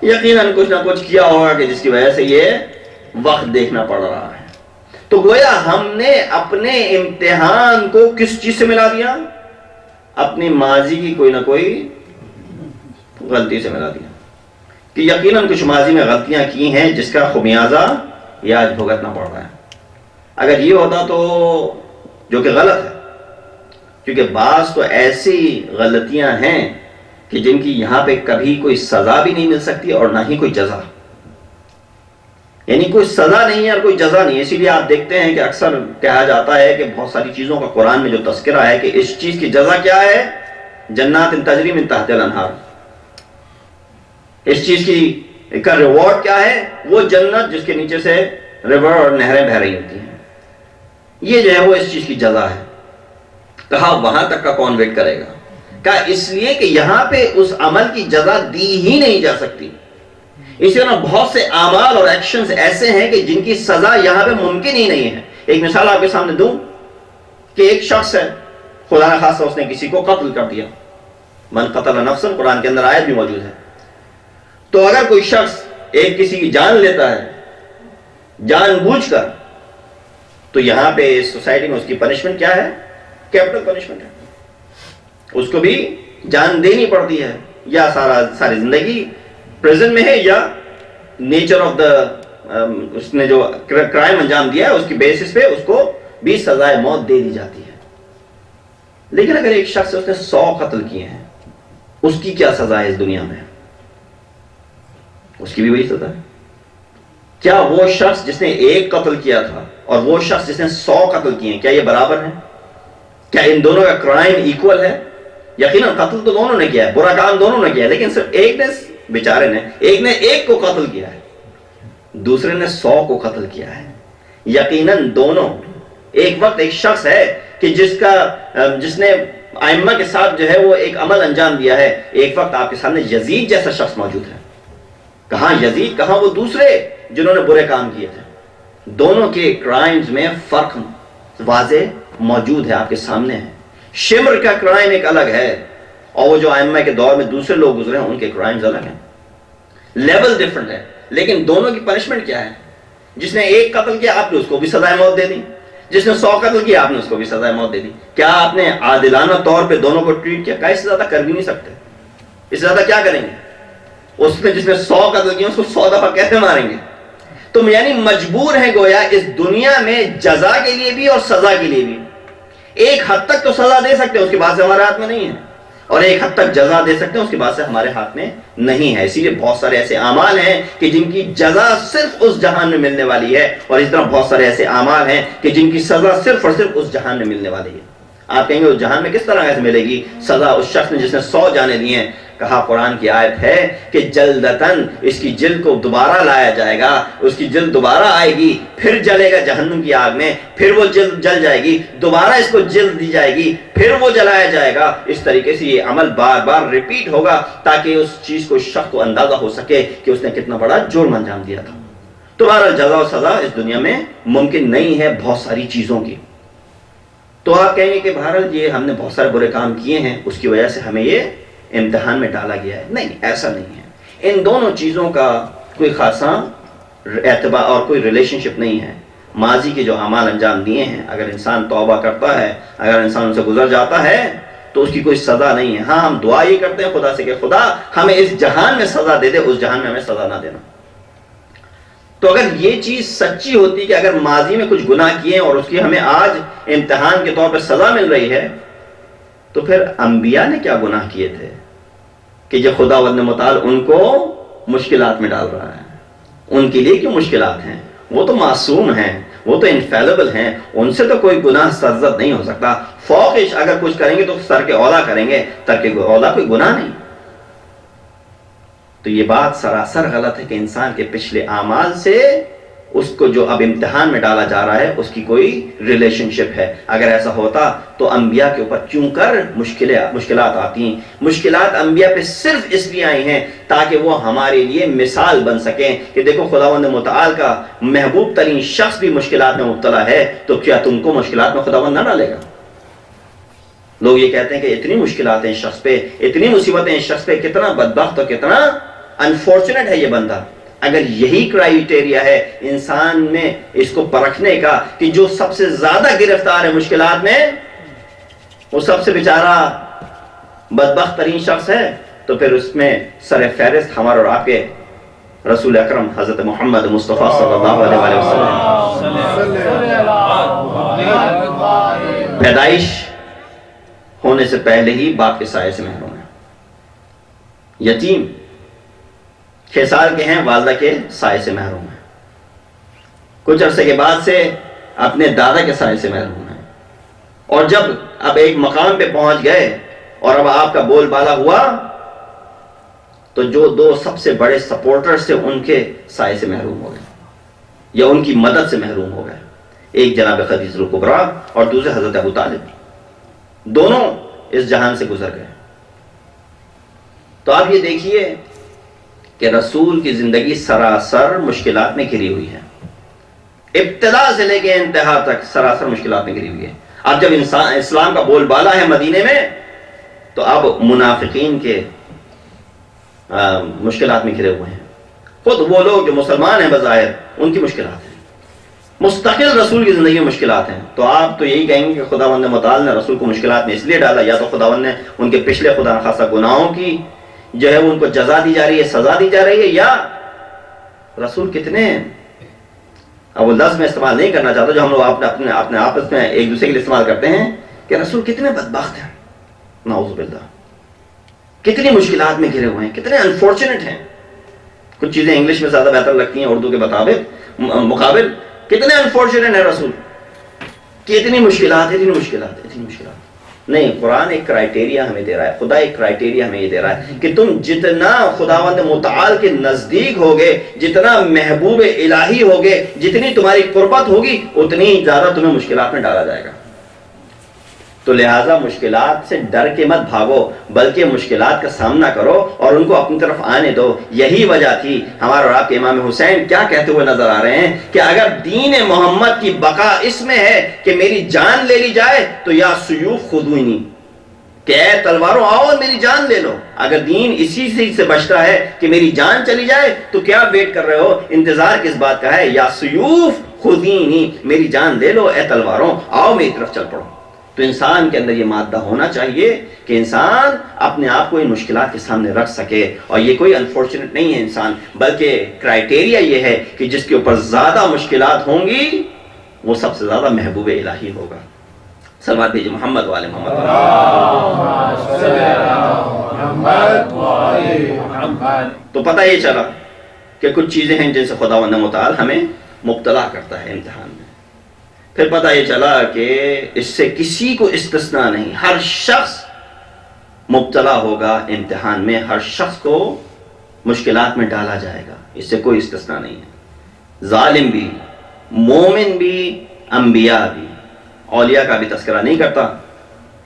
یقیناً کچھ نہ کچھ کیا ہوگا کہ جس کی وجہ سے یہ وقت دیکھنا پڑ رہا ہے۔ تو گویا ہم نے اپنے امتحان کو کس چیز سے ملا دیا؟ اپنی ماضی کی کوئی نہ کوئی غلطی سے ملا دیا، کہ یقیناً کچھ ماضی میں غلطیاں کی ہیں جس کا خمیازہ یہ آج بھگتنا پڑ رہا ہے۔ اگر یہ ہوتا تو، جو کہ غلط ہے، کیونکہ بعض تو ایسی غلطیاں ہیں کہ جن کی یہاں پہ کبھی کوئی سزا بھی نہیں مل سکتی اور نہ ہی کوئی جزا، یعنی کوئی سزا نہیں ہے اور کوئی جزا نہیں ہے۔ اسی لیے آپ دیکھتے ہیں کہ اکثر کہا جاتا ہے کہ بہت ساری چیزوں کا قرآن میں جو تذکرہ ہے کہ اس چیز کی جزا کیا ہے، جنات تجری من تحت الانہار، اس چیز کی کا ریوارڈ کیا ہے، وہ جنت جس کے نیچے سے ریور اور نہریں بہ رہی ہوتی ہیں، یہ جو ہے وہ اس چیز کی جزا ہے۔ کہا وہاں تک کا کون ویٹ کرے گا؟ کہا اس لیے کہ یہاں پہ اس عمل کی جزا دی ہی نہیں جا سکتی۔ اسی طرح بہت سے اعمال اور ایکشنز ایسے ہیں کہ جن کی سزا یہاں پہ ممکن ہی نہیں ہے۔ ایک مثال آپ کے سامنے دوں کہ ایک شخص ہے، خدا نہ خاصہ اس نے کسی کو قتل کر دیا، من قتل نفسا، قرآن کے اندر آیت بھی موجود ہے۔ تو اگر کوئی شخص ایک کسی کی جان لیتا ہے جان بوجھ کر، تو یہاں پہ سوسائٹی میں اس کی پنشمنٹ کیا ہے؟ کیپٹل پنشمنٹ ہے، اس کو بھی جان دینی پڑتی ہے، یا ساری زندگی پریزن میں ہے، یا نیچر آف دا اس نے جو کرائم انجام دیا ہے اس کی بیسس پہ اس کو بھی سزائے موت دے دی جاتی ہے۔ لیکن اگر ایک شخص اس نے 100 قتل کیے ہیں، اس کی کیا سزا ہے اس دنیا میں؟ اس کی بھی وہی سزا ہے۔ کیا وہ شخص جس نے 1 قتل کیا تھا اور وہ شخص جس نے 100 قتل کیے ہیں، کیا یہ برابر ہیں؟ کیا ان دونوں کا کرائم ایکول ہے؟ یقیناً قتل تو دونوں نے کیا ہے، برا کام دونوں نے کیا ہے، لیکن صرف ایک نے، بیچارے نے، ایک نے 1 کو قتل کیا ہے، دوسرے نے 100 کو قتل کیا ہے۔ یقیناً دونوں، ایک وقت ایک شخص ہے کہ جس نے ائمہ کے ساتھ جو ہے وہ ایک عمل انجام دیا ہے، ایک وقت آپ کے سامنے یزید جیسا شخص موجود ہے۔ کہاں یزید، کہاں وہ دوسرے جنہوں نے برے کام کیے تھے۔ دونوں کے کرائمز میں فرق واضح موجود ہے، آپ کے سامنے ہے۔ شمر کا کرائم ایک الگ ہے، اور وہ جو ائمہ کے دور میں دوسرے لوگ گزرے ہیں ان کے کرائمز الگ ہیں، لیول ڈیفرنٹ ہے، لیکن دونوں کی پنشمنٹ کیا ہے؟ جس نے 1 قتل کیا آپ نے اس کو بھی سزائے موت دے دی، جس نے 100 قتل کیا آپ نے اس کو بھی سزائے موت دے دی۔ کیا آپ نے عادلانہ طور پہ دونوں کو ٹریٹ کیا؟ اس سے زیادہ کر بھی نہیں سکتے، اس سے زیادہ کیا کریں گے؟ اس نے جس نے 100 قتل کیا اس کو 100 دفعہ کیسے ماریں گے؟ تم یعنی مجبور ہیں گویا اس دنیا میں جزا کے لیے بھی اور سزا کے لیے بھی۔ ایک حد تک تو سزا دے سکتے ہیں، اس کے بعد سے ہمارے ہاتھ میں نہیں ہے، اور ایک حد تک جزا دے سکتے ہیں، اس کے بعد سے ہمارے ہاتھ میں نہیں ہے۔ اسی لیے بہت سارے ایسے اعمال ہیں کہ جن کی جزا صرف اس جہان میں ملنے والی ہے، اور اس طرح بہت سارے ایسے اعمال ہیں کہ جن کی سزا صرف اور صرف اس جہان میں ملنے والی ہے۔ آپ کہیں گے اس جہان میں کس طرح ایسے ملے گی سزا اس شخص نے جس نے 100 جانیں دی ہیں؟ کہا قرآن کی آیت ہے کہ جلدتاً اس کی جلد کو دوبارہ لایا جائے گا، اس کی جلد دوبارہ آئے گی، پھر جلے گا جہنم کی آگ میں، پھر وہ جلد جل جائے گی، دوبارہ اس کو جلد دی جائے گی، پھر وہ جلایا جائے گا۔ اس طریقے سے یہ عمل بار بار ریپیٹ ہوگا تاکہ اس چیز کو شخص کو اندازہ ہو سکے کہ اس نے کتنا بڑا جرم انجام دیا تھا۔ تمہارا جزا و سزا اس دنیا میں ممکن نہیں ہے بہت ساری چیزوں کی۔ تو آپ کہیں گے کہ بہرحال یہ ہم نے بہت سارے برے کام کیے ہیں، اس کی وجہ سے ہمیں یہ امتحان میں ڈالا گیا ہے۔ نہیں، ایسا نہیں ہے۔ ان دونوں چیزوں کا کوئی خاصا اعتبار اور کوئی ریلیشن شپ نہیں ہے۔ ماضی کے جو اعمال انجام دیے ہیں، اگر انسان توبہ کرتا ہے، اگر انسان ان سے گزر جاتا ہے، تو اس کی کوئی سزا نہیں ہے. ہاں ہم دعا یہ کرتے ہیں خدا سے کہ خدا ہمیں اس جہان میں سزا دے دے، اس جہان میں ہمیں سزا نہ دینا. تو اگر یہ چیز سچی ہوتی کہ اگر ماضی میں کچھ گناہ کیے اور اس کی ہمیں آج امتحان کے طور پہ سزا مل رہی ہے، تو پھر انبیاء نے کیا گناہ کیے تھے کہ جو خداوند متعال ان کو مشکلات میں ڈال رہا ہے؟ ان کے لیے کیوں مشکلات ہیں؟ وہ تو معصوم ہیں، وہ تو انفیلیبل ہیں، ان سے تو کوئی گناہ سرزد نہیں ہو سکتا. فوقش اگر کچھ کریں گے تو سر کے اولا کریں گے، ترک اولا کوئی گناہ نہیں. تو یہ بات سراسر غلط ہے کہ انسان کے پچھلے اعمال سے اس کو جو اب امتحان میں ڈالا جا رہا ہے اس کی کوئی ریلیشن شپ ہے. اگر ایسا ہوتا تو انبیاء کے اوپر کیوں کر مشکلات آتی ہیں؟ مشکلات انبیاء پہ صرف اس لیے آئی ہیں تاکہ وہ ہمارے لیے مثال بن سکیں کہ دیکھو خداوند متعال کا محبوب ترین شخص بھی مشکلات میں مبتلا ہے، تو کیا تم کو مشکلات میں خداوند نہ ڈالے گا؟ لوگ یہ کہتے ہیں کہ اتنی مشکلات ہیں اس شخص پہ، اتنی مصیبتیں اس شخص پہ، کتنا بدبخت اور کتنا انفارچونیٹ ہے یہ بندہ. اگر یہی کرائیٹیریا ہے انسان میں اس کو پرکھنے کا کہ جو سب سے زیادہ گرفتار ہے مشکلات میں وہ سب سے بیچارہ بدبخت ترین شخص ہے، تو پھر اس میں سر فہرست ہمارے اور آپ کے رسول اکرم حضرت محمد مصطفیٰ صلی اللہ علیہ وسلم. پیدائش ہونے سے پہلے ہی باپ کے سائے سے محروم ہے. یتیم 6 سال کے ہیں، والدہ کے سائے سے محروم ہیں. کچھ عرصے کے بعد سے اپنے دادا کے سائے سے محروم ہیں. اور جب اب ایک مقام پہ پہنچ گئے اور اب آپ کا بول بالا ہوا تو جو 2 سب سے بڑے سپورٹرز تھے ان کے سائے سے محروم ہو گئے یا ان کی مدد سے محروم ہو گئے. ایک جناب خدیجہ کبریٰ اور دوسرے حضرت ابو طالب، دونوں اس جہان سے گزر گئے. تو آپ یہ دیکھیے کہ رسول کی زندگی سراسر مشکلات میں گھری ہوئی ہے، ابتدا سے لے کے انتہا تک سراسر مشکلات میں گھری ہوئی ہے. اب جب اسلام کا بول بالا ہے مدینے میں تو اب منافقین کے مشکلات میں گھرے ہوئے ہیں. خود وہ لوگ جو مسلمان ہیں بظاہر ان کی مشکلات ہیں، مستقل رسول کی زندگی میں مشکلات ہیں. تو آپ تو یہی کہیں گے کہ خداوند متعال نے رسول کو مشکلات میں اس لیے ڈالا، یا تو خداوند نے ان کے پچھلے خدا نخواستہ گناہوں کی جو ہے وہ ان کو جزا دی جا رہی ہے، سزا دی جا رہی ہے، یا رسول کتنے، اب وہ لفظ میں استعمال نہیں کرنا چاہتا جو ہم لوگ اپنے آپس میں ایک دوسرے کے لیے استعمال کرتے ہیں کہ رسول کتنے بدبخت ہیں، نعوذ باللہ، کتنی مشکلات میں گھرے ہوئے ہیں، کتنے انفارچونیٹ ہیں. کچھ چیزیں انگلش میں زیادہ بہتر لگتی ہیں اردو کے مقابل. کتنے انفارچونیٹ ہیں رسول کہ اتنی مشکلات نہیں. قرآن ایک کرائیٹیریا ہمیں دے رہا ہے، خدا ایک کرائیٹیریا ہمیں یہ دے رہا ہے کہ تم جتنا خداوند متعال کے نزدیک ہوگے، جتنا محبوب الہی ہوگے، جتنی تمہاری قربت ہوگی اتنی زیادہ تمہیں مشکلات میں ڈالا جائے گا. تو لہٰذا مشکلات سے ڈر کے مت بھاگو، بلکہ مشکلات کا سامنا کرو اور ان کو اپنی طرف آنے دو. یہی وجہ تھی ہمارے اور آپ کے امام حسین کیا کہتے ہوئے نظر آ رہے ہیں کہ اگر دین محمد کی بقا اس میں ہے کہ میری جان لے لی جائے تو یا سیوف خذونی، کہ اے تلواروں آؤ اور میری جان لے لو. اگر دین اسی چیز سے بچتا ہے کہ میری جان چلی جائے تو کیا ویٹ کر رہے ہو، انتظار کس بات کا ہے؟ یا سیوف خذینی، میری جان لے لو، اے تلواروں آؤ میری طرف چل پڑو. تو انسان کے اندر یہ مادہ ہونا چاہیے کہ انسان اپنے آپ کو ان مشکلات کے سامنے رکھ سکے. اور یہ کوئی انفارچونیٹ نہیں ہے انسان، بلکہ کرائیٹیریا یہ ہے کہ جس کے اوپر زیادہ مشکلات ہوں گی وہ سب سے زیادہ محبوب الہی ہوگا. سلوات بھیجیے محمد والے محمد. تو پتہ یہ چلا کہ کچھ چیزیں ہیں جن سے خداوند متعال ہمیں مبتلا کرتا ہے امتحان میں. پھر پتہ یہ چلا کہ اس سے کسی کو استثناء نہیں، ہر شخص مبتلا ہوگا امتحان میں، ہر شخص کو مشکلات میں ڈالا جائے گا، اس سے کوئی استثناء نہیں ہے. ظالم بھی، مومن بھی، انبیاء بھی. اولیاء کا بھی تذکرہ نہیں کرتا،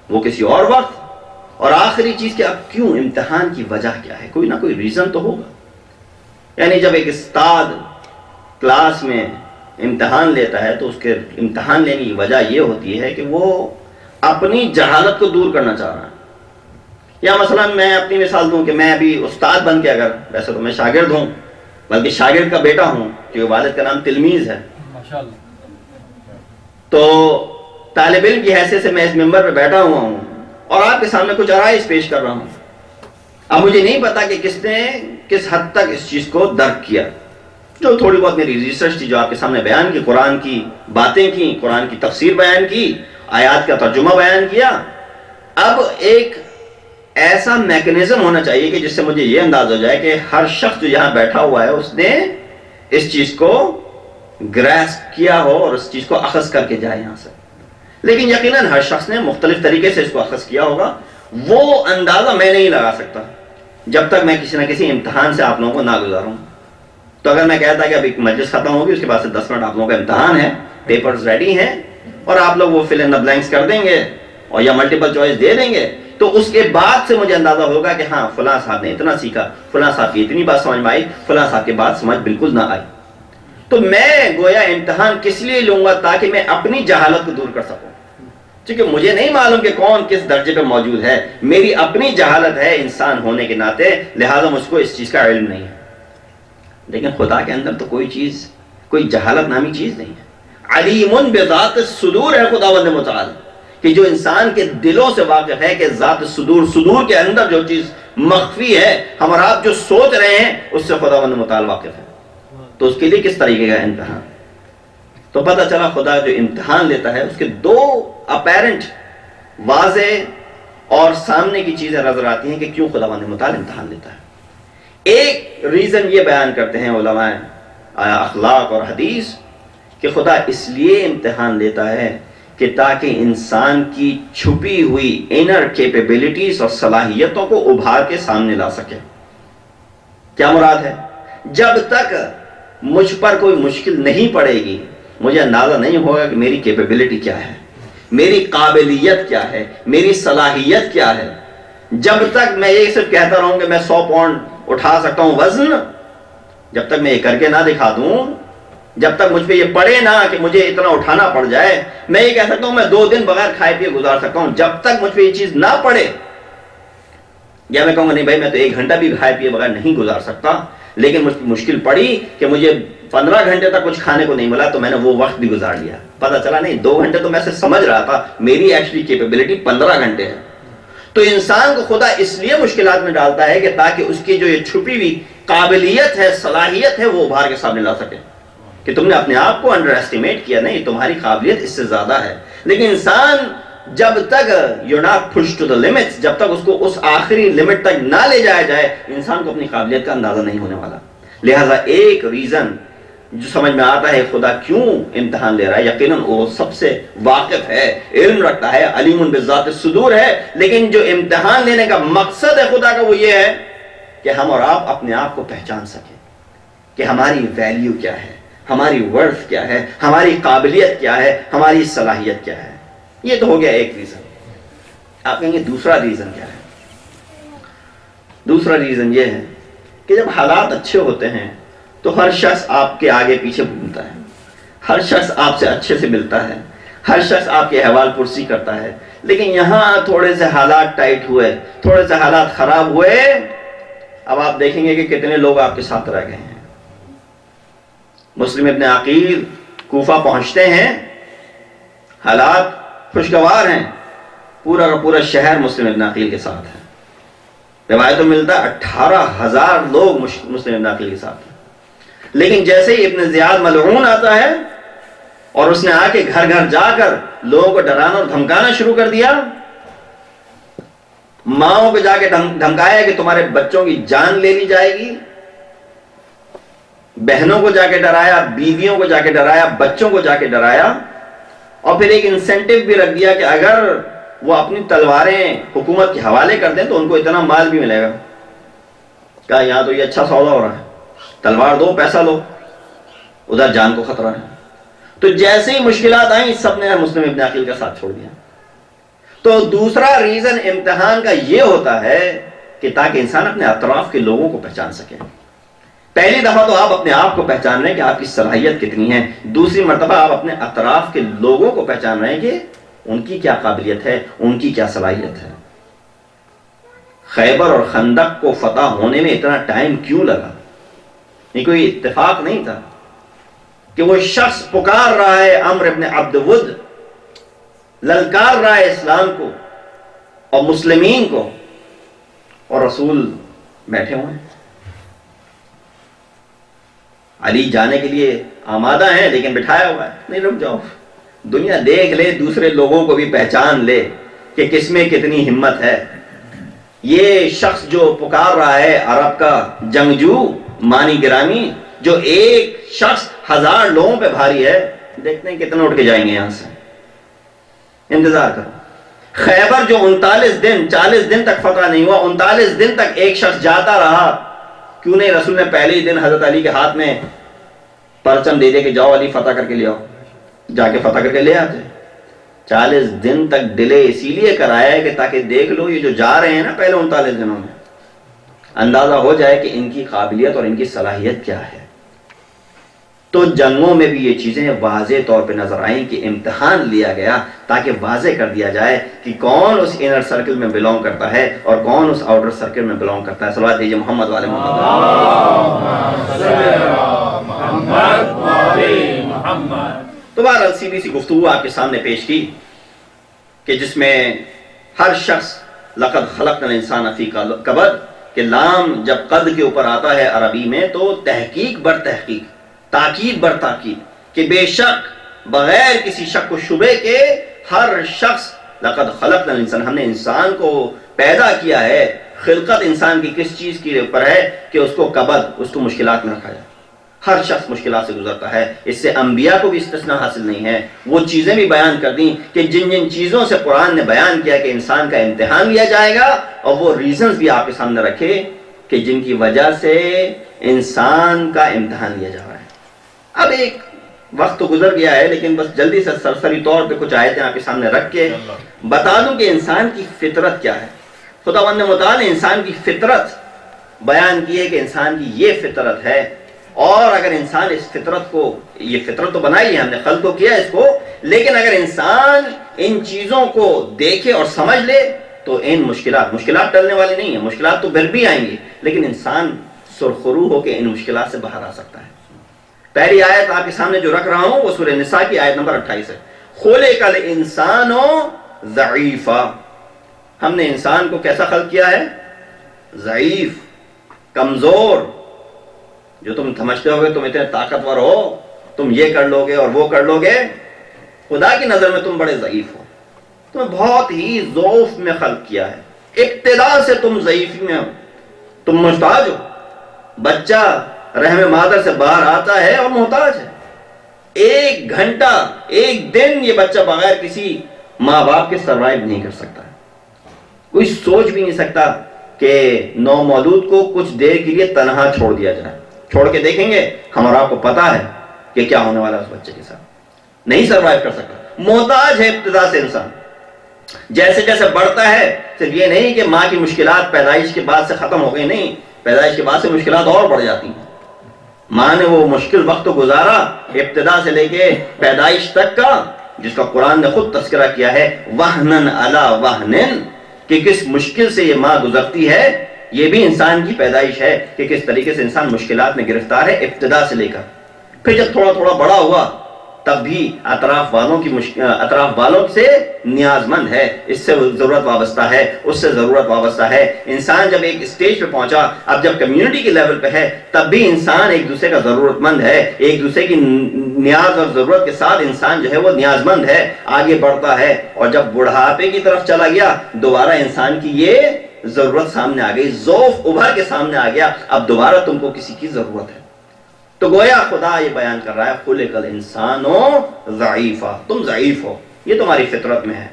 وہ کسی اور وقت. اور آخری چیز کہ اب کیوں امتحان کی وجہ کیا ہے؟ کوئی نہ کوئی ریزن تو ہوگا. یعنی جب ایک استاد کلاس میں امتحان لیتا ہے تو اس کے امتحان لینے کی وجہ یہ ہوتی ہے کہ وہ اپنی جہالت کو دور کرنا چاہ رہا ہے. یا مثلا میں اپنی مثال دوں کہ میں ابھی استاد بن کے، اگر ویسے تو میں شاگرد ہوں، بلکہ شاگرد کا بیٹا ہوں کیونکہ والد کا نام تلمیذ ہے، تو طالب علم کی حیثیت سے میں اس ممبر پہ بیٹھا ہوا ہوں اور آپ کے سامنے کچھ عرائض پیش کر رہا ہوں. اب مجھے نہیں پتا کہ کس نے کس حد تک اس چیز کو درک کیا. جو تھوڑی بہت میری ریسرچ تھی جو آپ کے سامنے بیان کی، قرآن کی باتیں کی، قرآن کی تفسیر بیان کی، آیات کا ترجمہ بیان کیا. اب ایک ایسا میکنزم ہونا چاہیے کہ جس سے مجھے یہ انداز ہو جائے کہ ہر شخص جو یہاں بیٹھا ہوا ہے اس نے اس چیز کو گریسپ کیا ہو اور اس چیز کو اخذ کر کے جائے یہاں سے. لیکن یقیناً ہر شخص نے مختلف طریقے سے اس کو اخذ کیا ہوگا. وہ اندازہ میں نہیں لگا سکتا جب تک میں کسی نہ کسی امتحان سے آپ لوگوں کو نہ گزاروں. تو اگر میں کہتا کہ اب ایک مجلس ختم ہوگی، اس کے بعد سے 10 منٹ آپ لوگوں کا امتحان ہے، پیپرز ریڈی ہیں اور آپ لوگ وہ فل ان دا بلینکس کر دیں گے اور یا ملٹیپل چوائس دے دیں گے، تو اس کے بعد سے مجھے اندازہ ہوگا کہ ہاں فلاں صاحب نے اتنا سیکھا، فلاں صاحب کی اتنی بات سمجھ میں آئی، فلاں صاحب کے بعد سمجھ بالکل نہ آئی. تو میں گویا امتحان کس لیے لوں گا؟ تاکہ میں اپنی جہالت کو دور کر سکوں. کیونکہ مجھے نہیں معلوم کہ کون کس درجے پہ موجود ہے. میری اپنی جہالت ہے انسان ہونے کے ناطے، لہذا مجھ کو اس چیز کا علم نہیں ہے. لیکن خدا کے اندر تو کوئی چیز، کوئی جہالت نامی چیز نہیں ہے. علیم بذات الصدور ہے خداوند متعال، کہ جو انسان کے دلوں سے واقف ہے کہ ذات صدور، صدور کے اندر جو چیز مخفی ہے، ہم اور آپ جو سوچ رہے ہیں اس سے خداوند متعال واقف ہے. تو اس کے لیے کس طریقے کا امتحان؟ تو پتہ چلا خدا جو امتحان لیتا ہے اس کے دو اپیرنٹ، واضح اور سامنے کی چیزیں نظر آتی ہیں کہ کیوں خداوند متعال امتحان لیتا ہے. ایک ریزن یہ بیان کرتے ہیں علماء اخلاق اور حدیث کہ خدا اس لیے امتحان لیتا ہے کہ تاکہ انسان کی چھپی ہوئی انر کیپیبلٹیز اور صلاحیتوں کو ابھار کے سامنے لا سکے. کیا مراد ہے؟ جب تک مجھ پر کوئی مشکل نہیں پڑے گی، مجھے اندازہ نہیں ہوگا کہ میری کیپیبلٹی کیا ہے، میری قابلیت کیا ہے، میری صلاحیت کیا ہے. جب تک میں یہ صرف کہتا رہوں کہ میں 100 پاؤنڈ اٹھا سکتا ہوں وزن، جب تک میں یہ کر کے نہ دکھا دوں، جب تک مجھ پہ یہ پڑے نہ کہ مجھے اتنا اٹھانا پڑ جائے، میں یہ کہہ سکتا ہوں میں 2 دن بغیر کھائے پیے گزار سکتا ہوں. جب تک مجھ پہ یہ چیز نہ پڑے، یا میں کہوں گا نہیں بھائی میں تو 1 گھنٹہ بھی کھائے پیے بغیر نہیں گزار سکتا، لیکن مجھ مشکل پڑی کہ مجھے 15 گھنٹے تک کچھ کھانے کو نہیں ملا تو میں نے وہ وقت بھی گزار لیا. پتہ چلا نہیں 2 گھنٹے تو میں سے سمجھ رہا تھا، میری ایکچولی کیپیبلٹی 15 گھنٹے ہے. تو انسان کو خدا اس لیے مشکلات میں ڈالتا ہے کہ تاکہ اس کی جو یہ چھپی ہوئی قابلیت ہے، صلاحیت ہے، وہ ابھار کے سامنے لا سکے. کہ تم نے اپنے آپ کو انڈر ایسٹیمیٹ کیا، نہیں تمہاری قابلیت اس سے زیادہ ہے. لیکن انسان جب تک you're not pushed to the limits، جب تک اس کو اس آخری لمٹ تک نہ لے جایا جائے، انسان کو اپنی قابلیت کا اندازہ نہیں ہونے والا. لہذا ایک ریزن جو سمجھ میں آتا ہے خدا کیوں امتحان لے رہا ہے، یقیناً وہ سب سے واقف ہے، علم رکھتا ہے، علیم بذات الصدور ہے. لیکن جو امتحان لینے کا مقصد ہے خدا کا وہ یہ ہے کہ ہم اور آپ اپنے آپ کو پہچان سکیں کہ ہماری ویلیو کیا ہے، ہماری ورث کیا ہے، ہماری قابلیت کیا ہے، ہماری صلاحیت کیا ہے. یہ تو ہو گیا ایک ریزن. آپ کہیں گے دوسرا ریزن کیا ہے؟ دوسرا ریزن یہ ہے کہ جب حالات اچھے ہوتے ہیں تو ہر شخص آپ کے آگے پیچھے گھومتا ہے، ہر شخص آپ سے اچھے سے ملتا ہے، ہر شخص آپ کے احوال پرسی کرتا ہے. لیکن یہاں تھوڑے سے حالات ٹائٹ ہوئے، تھوڑے سے حالات خراب ہوئے، اب آپ دیکھیں گے کہ کتنے لوگ آپ کے ساتھ رہ گئے ہیں. مسلم ابن عقیل کوفہ پہنچتے ہیں، حالات خوشگوار ہیں، پورا کا پورا شہر مسلم ابن عقیل کے ساتھ ہے. روایتوں ملتا ہے 18,000 لوگ مسلم ابن عقیل کے ساتھ ہیں. لیکن جیسے ہی ابن زیاد ملعون آتا ہے اور اس نے آ کے گھر گھر جا کر لوگوں کو ڈرانا اور دھمکانا شروع کر دیا، ماؤں کو جا کے دھمکایا کہ تمہارے بچوں کی جان لے لی جائے گی، بہنوں کو جا کے ڈرایا، بیویوں کو جا کے ڈرایا، بچوں کو جا کے ڈرایا، اور پھر ایک انسینٹیو بھی رکھ دیا کہ اگر وہ اپنی تلواریں حکومت کے حوالے کر دیں تو ان کو اتنا مال بھی ملے گا. کہا یہاں تو یہ اچھا سودا ہو رہا ہے، تلوار دو پیسہ لو، ادھر جان کو خطرہ ہے. تو جیسے ہی مشکلات آئیں سب نے مسلم ابن عقیل کا ساتھ چھوڑ دیا. تو دوسرا ریزن امتحان کا یہ ہوتا ہے کہ تاکہ انسان اپنے اطراف کے لوگوں کو پہچان سکے. پہلی دفعہ تو آپ اپنے آپ کو پہچان رہے ہیں کہ آپ کی صلاحیت کتنی ہے، دوسری مرتبہ آپ اپنے اطراف کے لوگوں کو پہچان رہے ہیں کہ ان کی کیا قابلیت ہے، ان کی کیا صلاحیت ہے. خیبر اور خندق کو فتح ہونے میں اتنا ٹائم کیوں لگا؟ یہ کوئی اتفاق نہیں تھا کہ وہ شخص پکار رہا ہے عمرو ابن عبد ود، للکار رہا ہے اسلام کو، اور مسلمین کو، اور رسول بیٹھے ہوئے ہیں، علی جانے کے لیے آمادہ ہیں لیکن بٹھایا ہوا ہے، نہیں رک جاؤ، دنیا دیکھ لے، دوسرے لوگوں کو بھی پہچان لے کہ کس میں کتنی ہمت ہے۔ یہ شخص جو پکار رہا ہے عرب کا جنگجو مانی گرامی، جو ایک شخص 1000 لوگوں پہ بھاری ہے، دیکھتے ہیں کتنے اٹھ کے جائیں گے یہاں سے، انتظار کرو۔ خیبر جو 39 دن 40 دن تک فتح نہیں ہوا، 39 دن تک ایک شخص جاتا رہا، کیوں نہیں رسول نے پہلے ہی دن حضرت علی کے ہاتھ میں پرچم دے دے کہ جاؤ علی فتح کر کے لے آؤ، جا کے فتح کر کے لے آتے۔ 40 دن تک ڈیلے اسی لیے کرایا ہے کہ تاکہ دیکھ لو یہ جو جا رہے ہیں نا پہلے 39 دنوں میں، اندازہ ہو جائے کہ ان کی قابلیت اور ان کی صلاحیت کیا ہے۔ تو جنگوں میں بھی یہ چیزیں واضح طور پہ نظر آئیں کہ امتحان لیا گیا تاکہ واضح کر دیا جائے کہ کون اس انر سرکل میں بلونگ کرتا ہے اور کون اس آؤٹر سرکل میں بلونگ کرتا ہے۔ صلوات دیجیے محمد والے محمد۔ تو بہرحال سیدھی سی گفتگو آپ کے سامنے پیش کی کہ جس میں ہر شخص لقد خلقنا الانسان فی کبد، کہ لام جب قد کے اوپر آتا ہے عربی میں تو تحقیق بر تحقیق، تاکید بر تاکید، کہ بے شک بغیر کسی شک و شبے کے ہر شخص لقد خلقنا الانسان، ہم نے انسان کو پیدا کیا ہے۔ خلقت انسان کی کس چیز کے اوپر ہے کہ اس کو کبد، اس کو مشکلات میں رکھا جائے۔ ہر شخص مشکلات سے گزرتا ہے، اس سے انبیاء کو بھی استثناء حاصل نہیں ہے۔ وہ چیزیں بھی بیان کر دیں کہ جن جن چیزوں سے قرآن نے بیان کیا کہ انسان کا امتحان لیا جائے گا، اور وہ ریزنز بھی آپ کے سامنے رکھے کہ جن کی وجہ سے انسان کا امتحان لیا جا رہا ہے۔ اب ایک وقت تو گزر گیا ہے لیکن بس جلدی سے سرسری طور پہ کچھ آیتیں آپ کے سامنے رکھ کے بتا دوں کہ انسان کی فطرت کیا ہے۔ خداوند متعال نے انسان کی فطرت بیان کی ہے کہ انسان کی یہ فطرت ہے، اور اگر انسان اس فطرت کو، یہ فطرت تو بنائی ہے ہم نے، خلق کو کیا اس کو، لیکن اگر انسان ان چیزوں کو دیکھے اور سمجھ لے تو ان مشکلات ٹلنے والی نہیں ہیں، مشکلات تو پھر بھی آئیں گی، لیکن انسان سرخرو ہو کے ان مشکلات سے باہر آ سکتا ہے۔ پہلی آیت آپ کے سامنے جو رکھ رہا ہوں وہ سورہ نساء کی آیت نمبر 28 ہے۔ خلق الانسان ضعیفا، ہم نے انسان کو کیسا خلق کیا ہے؟ ضعیف، کمزور۔ جو تم سمجھتے ہو گے تم اتنے طاقتور ہو، تم یہ کر لو گے اور وہ کر لو گے، خدا کی نظر میں تم بڑے ضعیف ہو۔ تمہیں بہت ہی ضعف میں خلق کیا ہے، ابتدا سے تم ضعیفی میں ہو، تم محتاج ہو۔ بچہ رحم مادر سے باہر آتا ہے اور محتاج ہے۔ 1 گھنٹہ 1 دن یہ بچہ بغیر کسی ماں باپ کے سروائیو نہیں کر سکتا، کوئی سوچ بھی نہیں سکتا کہ نومولود کو کچھ دیر کے لیے تنہا چھوڑ دیا جائے۔ چھوڑ کے دیکھیں گے ہم اور آپ کو پتا ہے کہ کیا ہونے والا ہے اس بچے کے ساتھ، نہیں سروائیو کر سکتا، محتاج ہے ابتدا سے انسان۔ جیسے جیسے بڑھتا ہے، صرف یہ نہیں کہ ماں کی مشکلات پیدائش کے بعد سے ختم ہو گئی، نہیں، پیدائش کے بعد سے مشکلات اور بڑھ جاتی ہیں۔ ماں نے وہ مشکل وقت تو گزارا ابتدا سے لے کے پیدائش تک کا، جس کا قرآن نے خود تذکرہ کیا ہے، وہنن علی وہنن، کہ کس مشکل سے یہ ماں گزرتی ہے۔ یہ بھی انسان کی پیدائش ہے کہ کس طریقے سے انسان مشکلات میں گرفتار ہے ابتدا سے لے کر۔ پھر جب تھوڑا تھوڑا بڑا ہوا تب بھی اطراف والوں سے نیاز مند ہے، اس سے ضرورت وابستہ ہے، اس سے ضرورت وابستہ ہے۔ انسان جب ایک اسٹیج پہ پہنچا، اب جب کمیونٹی کے لیول پہ ہے، تب بھی انسان ایک دوسرے کا ضرورت مند ہے، ایک دوسرے کی نیاز اور ضرورت کے ساتھ انسان جو ہے وہ نیاز مند ہے، آگے بڑھتا ہے۔ اور جب بڑھاپے کی طرف چلا گیا، دوبارہ انسان کی یہ ضرورت سامنے آ گئی، ضعف ابھر کے سامنے آ گیا، اب دوبارہ تم کو کسی کی ضرورت ہے۔ تو گویا خدا یہ بیان کر رہا ہے، خلق الانسان ضعیفا، تم ضعیف ہو، یہ تمہاری فطرت میں ہے،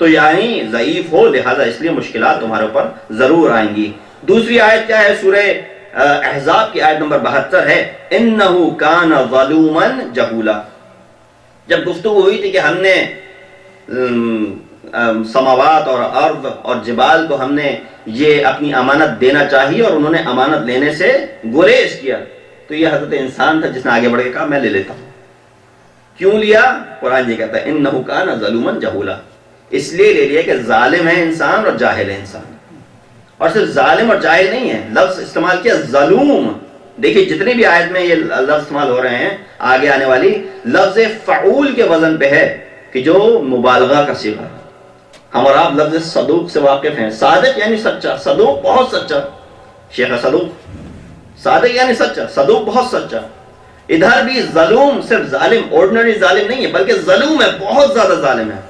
تو یعنی ضعیف ہو، لہذا اس لیے مشکلات تمہارے اوپر ضرور آئیں گی۔ دوسری آیت کیا ہے؟ سورہ احزاب کی آیت نمبر 72 ہے، انہو کان ظلوما جہولا۔ جب گفتگو ہوئی تھی کہ ہم نے سماوات اور ارض اور جبال کو ہم نے یہ اپنی امانت دینا چاہیے اور انہوں نے امانت لینے سے گریز کیا، تو یہ حضرت انسان تھا جس نے آگے بڑھ کے کہا میں لے لیتا ہوں۔ کیوں لیا؟ قرآن یہ کہتا ہے انہو کان ظلوما جہولا، اس لیے لے لیا کہ ظالم ہے انسان اور جاہل ہے انسان۔ اور صرف ظالم اور جاہل نہیں ہے، لفظ استعمال کیا ظلوم۔ دیکھیے جتنی بھی آیت میں یہ لفظ استعمال ہو رہے ہیں، آگے آنے والی لفظ فعول کے وزن پہ ہے کہ جو مبالغہ کا صیغہ ہے۔ ہم اور آپ لفظ صدوق سے واقف ہیں. صادق یعنی سچا، صدوق بہت سچا. شیخ صدوق، صادق یعنی سچا، صدوق بہت سچا. ادھر بھی ظلوم صرف ظالم، آرڈنری ظالم نہیں ہے بلکہ ظلوم ہے، بہت زیادہ ظالم ہے.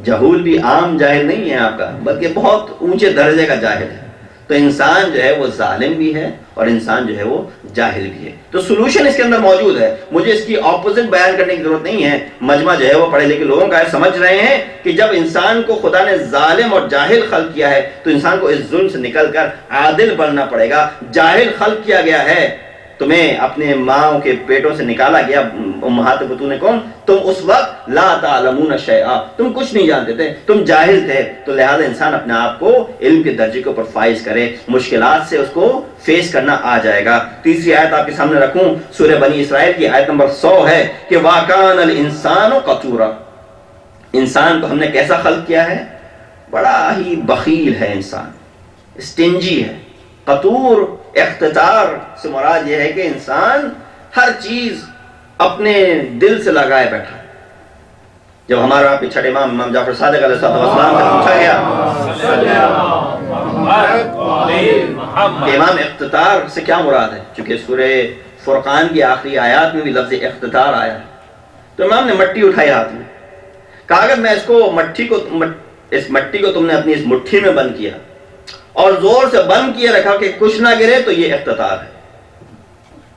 جہول بھی عام جاہل نہیں ہے آپ کا، بلکہ بہت اونچے درجے کا جاہل ہے. تو انسان جو ہے وہ ظالم بھی ہے اور انسان جو ہے وہ جاہل بھی ہے. تو سولوشن اس کے اندر موجود ہے. مجھے اس کی اپوزٹ بیان کرنے کی ضرورت نہیں ہے. مجمع جو ہے وہ پڑھے لکھے لوگوں کا ہے، سمجھ رہے ہیں کہ جب انسان کو خدا نے ظالم اور جاہل خلق کیا ہے تو انسان کو اس ظلم سے نکل کر عادل بننا پڑے گا. جاہل خلق کیا گیا ہے، تمہیں اپنے ماں کے پیٹوں سے نکالا گیا، امہات بطونکم، تم اس وقت لا تعلمون شیئا، تم کچھ نہیں جانتے تھے، تم جاہل تھے. تو لہذا انسان اپنے آپ کو علم کے درجے کے اوپر فائز کرے، مشکلات سے اس کو فیس کرنا آ جائے گا. تیسری آیت آپ کے سامنے رکھوں، سورہ بنی اسرائیل کی آیت نمبر 100 ہے کہ وَكَانَ الْإِنسَانُ قَتُورًا. انسان کو ہم نے کیسا خلق کیا ہے؟ بڑا ہی بخیل ہے انسان، اسٹنجی ہے. قطور اختتار سے مراد یہ ہے کہ انسان ہر چیز اپنے دل سے لگائے بیٹھا ہے. جب ہمارا پچھڑے امام جعفر صادق علیہ السلام سے پوچھا گیا کہ امام اختتار سے کیا مراد ہے، چونکہ سورہ فرقان کی آخری آیات میں بھی لفظ اختتار آیا ہے، تو امام نے مٹی اٹھائی ہاتھ میں، کہا اگر میں اس مٹی کو تم نے اپنی اس مٹھی میں بند کیا اور زور سے بند کیے رکھا کہ کچھ نہ گرے تو یہ اختتار ہے.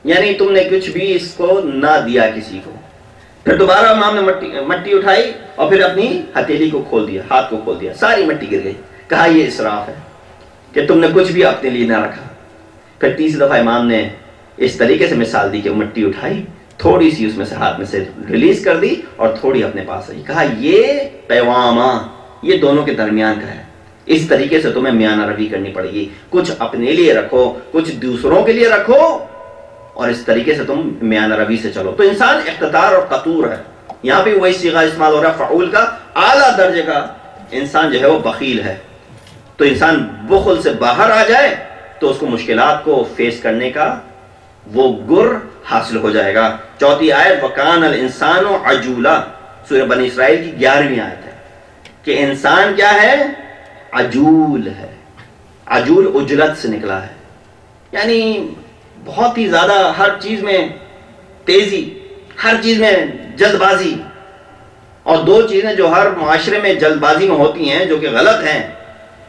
یعنی تم نے کچھ بھی اس کو نہ دیا کسی کو. پھر دوبارہ امام نے مٹی اٹھائی اور پھر اپنی ہتھیلی کو کھول دیا، ہاتھ کو کھول دیا، ساری مٹی گر گئی. کہا یہ اسراف ہے کہ تم نے کچھ بھی اپنے لیے نہ رکھا. پھر تیسری دفعہ امام نے اس طریقے سے مثال دی کہ مٹی اٹھائی، تھوڑی سی اس میں سے ہاتھ میں سے ریلیز کر دی اور تھوڑی اپنے پاس رہی. کہا یہ پیغامہ یہ دونوں کے درمیان کا ہے، اس طریقے سے تمہیں میانہ روی کرنی پڑے گی. کچھ اپنے لیے رکھو، کچھ دوسروں کے لیے رکھو، اور اس طریقے سے تم میانہ روی سے چلو. تو انسان اختتار اور قطور ہے. یہاں بھی وہی صیغہ استعمال ہو رہا ہے فعول کا، اعلیٰ درجے کا انسان جو ہے وہ بخیل ہے. تو انسان بخل سے باہر آ جائے تو اس کو مشکلات کو فیس کرنے کا وہ گر حاصل ہو جائے گا. چوتھی آیت وَكَانَ الْإِنسَانُ عَجُولًا، سورہ بنی اسرائیل کی 11ویں آیت ہے کہ انسان کیا ہے؟ عجول ہے. عجول عجلت سے نکلا ہے، یعنی بہت ہی زیادہ ہر چیز میں تیزی، ہر چیز میں جلد بازی. اور دو چیزیں جو ہر معاشرے میں جلد بازی میں ہوتی ہیں جو کہ غلط ہیں،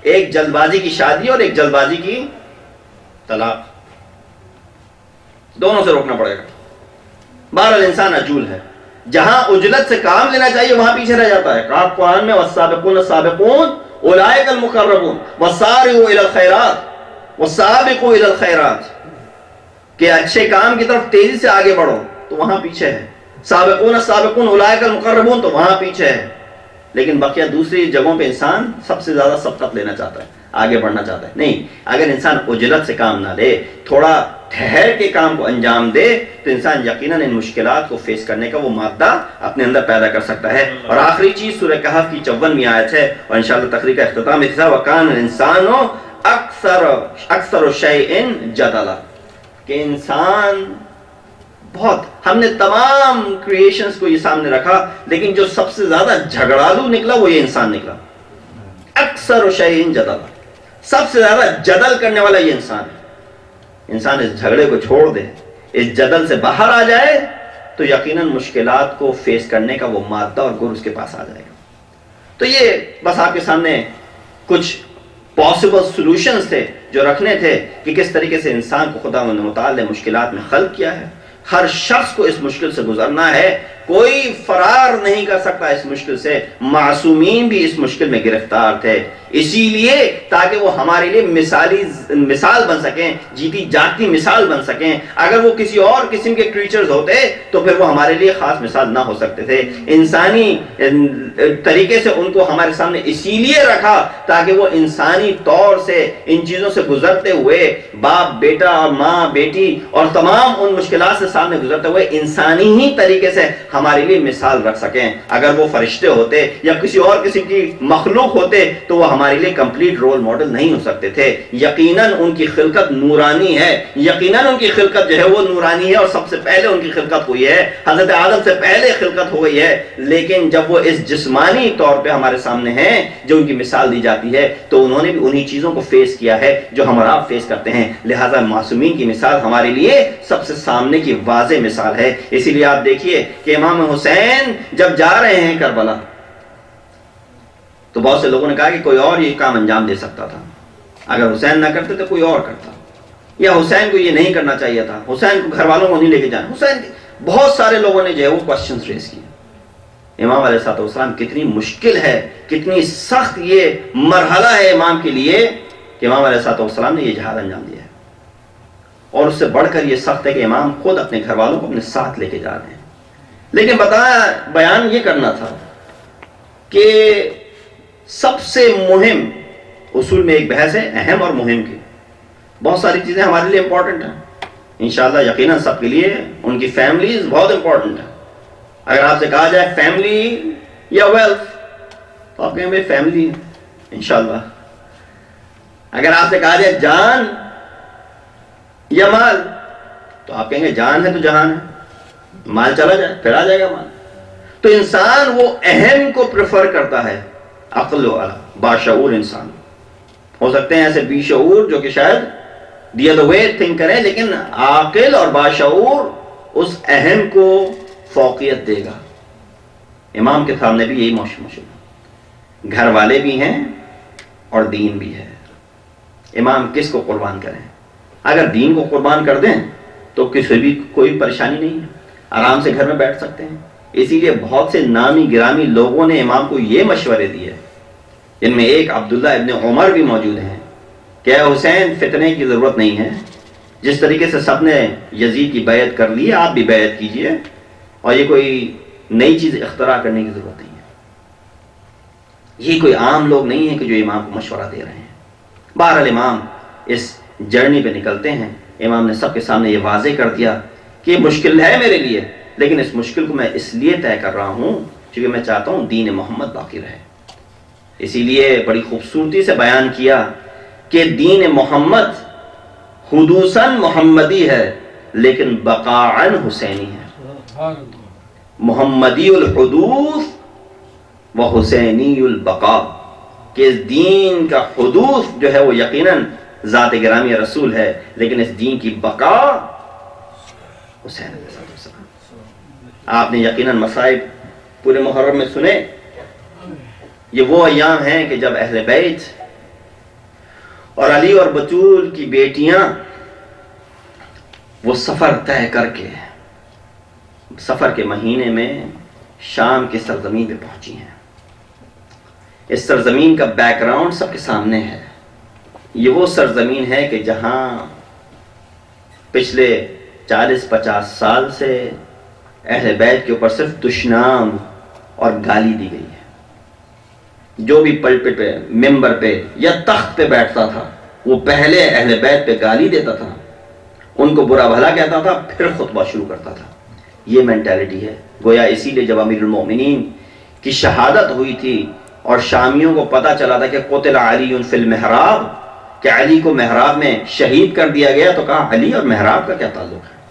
ایک جلد بازی کی شادی اور ایک جلد بازی کی طلاق. دونوں سے روکنا پڑے گا. بہرحال انسان عجول ہے. جہاں عجلت سے کام لینا چاہیے وہاں پیچھے رہ جاتا ہے. قرآن میں والسابقون السابقون اولئک المقربون والسارعون الی الخیرات والسابقون الی الخیرات، کہ اچھے کام کی طرف تیزی سے آگے بڑھو تو وہاں پیچھے ہے. سابقون السابقون اولئک المقربون تو وہاں پیچھے ہے. لیکن بقیہ دوسری جگہوں پہ انسان سب سے زیادہ سبقت لینا چاہتا ہے، آگے بڑھنا چاہتا ہے. نہیں، اگر انسان عجلت سے کام نہ لے، تھوڑا ٹھہر کے کام کو انجام دے تو انسان یقیناً ان مشکلات کو فیس کرنے کا وہ مادہ اپنے اندر پیدا کر سکتا ہے. اور آخری چیز سورہ کہف کی 54ویں آیت ہے، اور انشاءاللہ تقریر کا اختتام اس طرح وَكَانَ الْإِنسَانُ أَكْثَرَ شَيْءٍ جَدَلًا، کہ انسان بہت، ہم نے تمام کریشنز کو یہ سامنے رکھا لیکن جو سب سے زیادہ جھگڑالو نکلا وہ یہ انسان نکلا. اکثر شیء جدل، سب سے زیادہ جدل کرنے والا یہ انسان ہے. انسان اس جھگڑے کو چھوڑ دے، اس جدل سے باہر آ جائے تو یقیناً مشکلات کو فیس کرنے کا وہ مادہ اور گر اس کے پاس آ جائے گا. تو یہ بس آپ کے سامنے کچھ پاسبل سولوشنز تھے جو رکھنے تھے کہ کس طریقے سے انسان کو خدا متعال نے مشکلات میں خلق کیا ہے. ہر شخص کو اس مشکل سے گزرنا ہے، کوئی فرار نہیں کر سکتا اس مشکل سے. معصومین بھی اس مشکل میں گرفتار تھے، اسی لیے تاکہ وہ ہمارے لیے مثال بن سکیں، جیتی جاگتی مثال بن سکیں. اگر وہ کسی اور قسم کے کریچرز ہوتے تو پھر وہ ہمارے لیے خاص مثال نہ ہو سکتے تھے. انسانی طریقے سے ان کو ہمارے سامنے اسی لیے رکھا تاکہ وہ انسانی طور سے ان چیزوں سے گزرتے ہوئے، باپ بیٹا اور ماں بیٹی اور تمام ان مشکلات سے سامنے گزرتے ہوئے انسانی ہی طریقے سے ہمارے لیے مثال رکھ سکیں. اگر وہ فرشتے ہوتے یا کسی اور قسم کی مخلوق ہوتے تو وہ ہمارے لیے کمپلیٹ رول ماڈل نہیں ہو سکتے تھے. یقیناً ان کی خلقت نورانی ہے, یقیناً ان کی خلقت جو ہے وہ نورانی ہے, اور سب سے پہلے ان کی خلقت ہوئی ہے, حضرت آدم سے پہلے خلقت ہو گئی ہے. لیکن جب وہ اس جسمانی طور پہ ہمارے سامنے ہیں جو ان کی مثال دی جاتی ہے, تو انہوں نے بھی انہی چیزوں کو فیس کیا ہے جو ہم اور آپ فیس کرتے ہیں. لہٰذا معصومین کی مثال ہمارے لیے سب سے سامنے کی واضح مثال ہے. اسی لیے آپ دیکھیے کہ امام حسین جب جا رہے ہیں کربلا, تو بہت سے لوگوں نے کہا کہ کوئی اور یہ کام انجام دے سکتا تھا, اگر حسین نہ کرتے تو کوئی اور کرتا, یا حسین کو یہ نہیں کرنا چاہیے تھا, حسین کو گھر والوں کو نہیں لے کے جانا. حسین بہت سارے لوگوں نے جو ہے وہ کوشچنز ریز کیے. امام علیہ السلام کتنی مشکل ہے, کتنی سخت یہ مرحلہ ہے امام کے لیے کہ امام علیہ السلام نے یہ جہاد انجام دیا ہے. اور اس سے بڑھ کر یہ سخت ہے کہ امام خود اپنے گھر والوں کو اپنے ساتھ لے کے جا رہے ہیں. لیکن بیان یہ کرنا تھا کہ سب سے مہم, اصول میں ایک بحث ہے اہم اور مہم کی. بہت ساری چیزیں ہمارے لیے امپورٹنٹ ہیں انشاءاللہ, یقیناً سب کے لیے ان کی فیملیز بہت امپورٹنٹ ہیں. اگر آپ سے کہا جائے فیملی یا ویلتھ تو آپ کہیں گے فیملی انشاءاللہ. اگر آپ سے کہا جائے جان یا مال تو آپ کہیں گے جان ہے تو جہان ہے, مال چلا جائے پھر آ جائے گا مال. تو انسان وہ اہم کو پریفر کرتا ہے. عقل والا باشعور انسان, ہو سکتے ہیں ایسے بی شعور جو کہ شاید دی ادر وے تھنک کریں, لیکن عاقل اور باشعور اس اہم کو فوقیت دے گا. امام کے سامنے بھی یہی مشکل, گھر والے بھی ہیں اور دین بھی ہے. امام کس کو قربان کریں؟ اگر دین کو قربان کر دیں تو کسی بھی کوئی پریشانی نہیں ہے, آرام سے گھر میں بیٹھ سکتے ہیں. اسی لیے بہت سے نامی گرامی لوگوں نے امام کو یہ مشورے دیے, جن میں ایک عبداللہ ابن عمر بھی موجود ہیں, کہ اے حسین فتنے کی ضرورت نہیں ہے, جس طریقے سے سب نے یزید کی بیعت کر لی آپ بھی بیعت کیجئے, اور یہ کوئی نئی چیز اختراع کرنے کی ضرورت نہیں ہے. یہ کوئی عام لوگ نہیں ہیں کہ جو امام کو مشورہ دے رہے ہیں. بہرحال امام اس جرنی پہ نکلتے ہیں. امام نے سب کے سامنے یہ واضح کر دیا کہ یہ مشکل ہے میرے لیے, لیکن اس مشکل کو میں اس لیے طے کر رہا ہوں کیونکہ میں چاہتا ہوں دین محمد باقی رہے. اسی لیے بڑی خوبصورتی سے بیان کیا کہ دین محمد حدوثاً محمدی ہے لیکن بقاعاً حسینی ہے. محمدی الحدوث و حسینی البقاء, کہ اس دین کا حدوث جو ہے وہ یقیناً ذات گرامی رسول ہے, لیکن اس دین کی بقا حسین علیہ السلام. آپ نے یقیناً مصائب پورے محرم میں سنے. یہ وہ ایام ہیں کہ جب اہل بیت اور علی اور بطول کی بیٹیاں وہ سفر طے کر کے سفر کے مہینے میں شام کی سرزمین پہ پہنچی ہیں. اس سرزمین کا بیک گراؤنڈ سب کے سامنے ہے. یہ وہ سرزمین ہے کہ جہاں پچھلے 40-50 سال سے اہل بیت کے اوپر صرف دشنام اور گالی دی گئی ہے. جو بھی پلپٹ پہ, ممبر پہ یا تخت پہ بیٹھتا تھا وہ پہلے اہل بیت پہ گالی دیتا تھا, ان کو برا بھلا کہتا تھا, پھر خطبہ شروع کرتا تھا. یہ مینٹیلٹی ہے. گویا اسی لیے جب امیر المومنین کی شہادت ہوئی تھی اور شامیوں کو پتہ چلا تھا کہ قتل علی فی المحراب, کہ علی کو محراب میں شہید کر دیا گیا, تو کہا علی اور محراب کا کیا تعلق ہے؟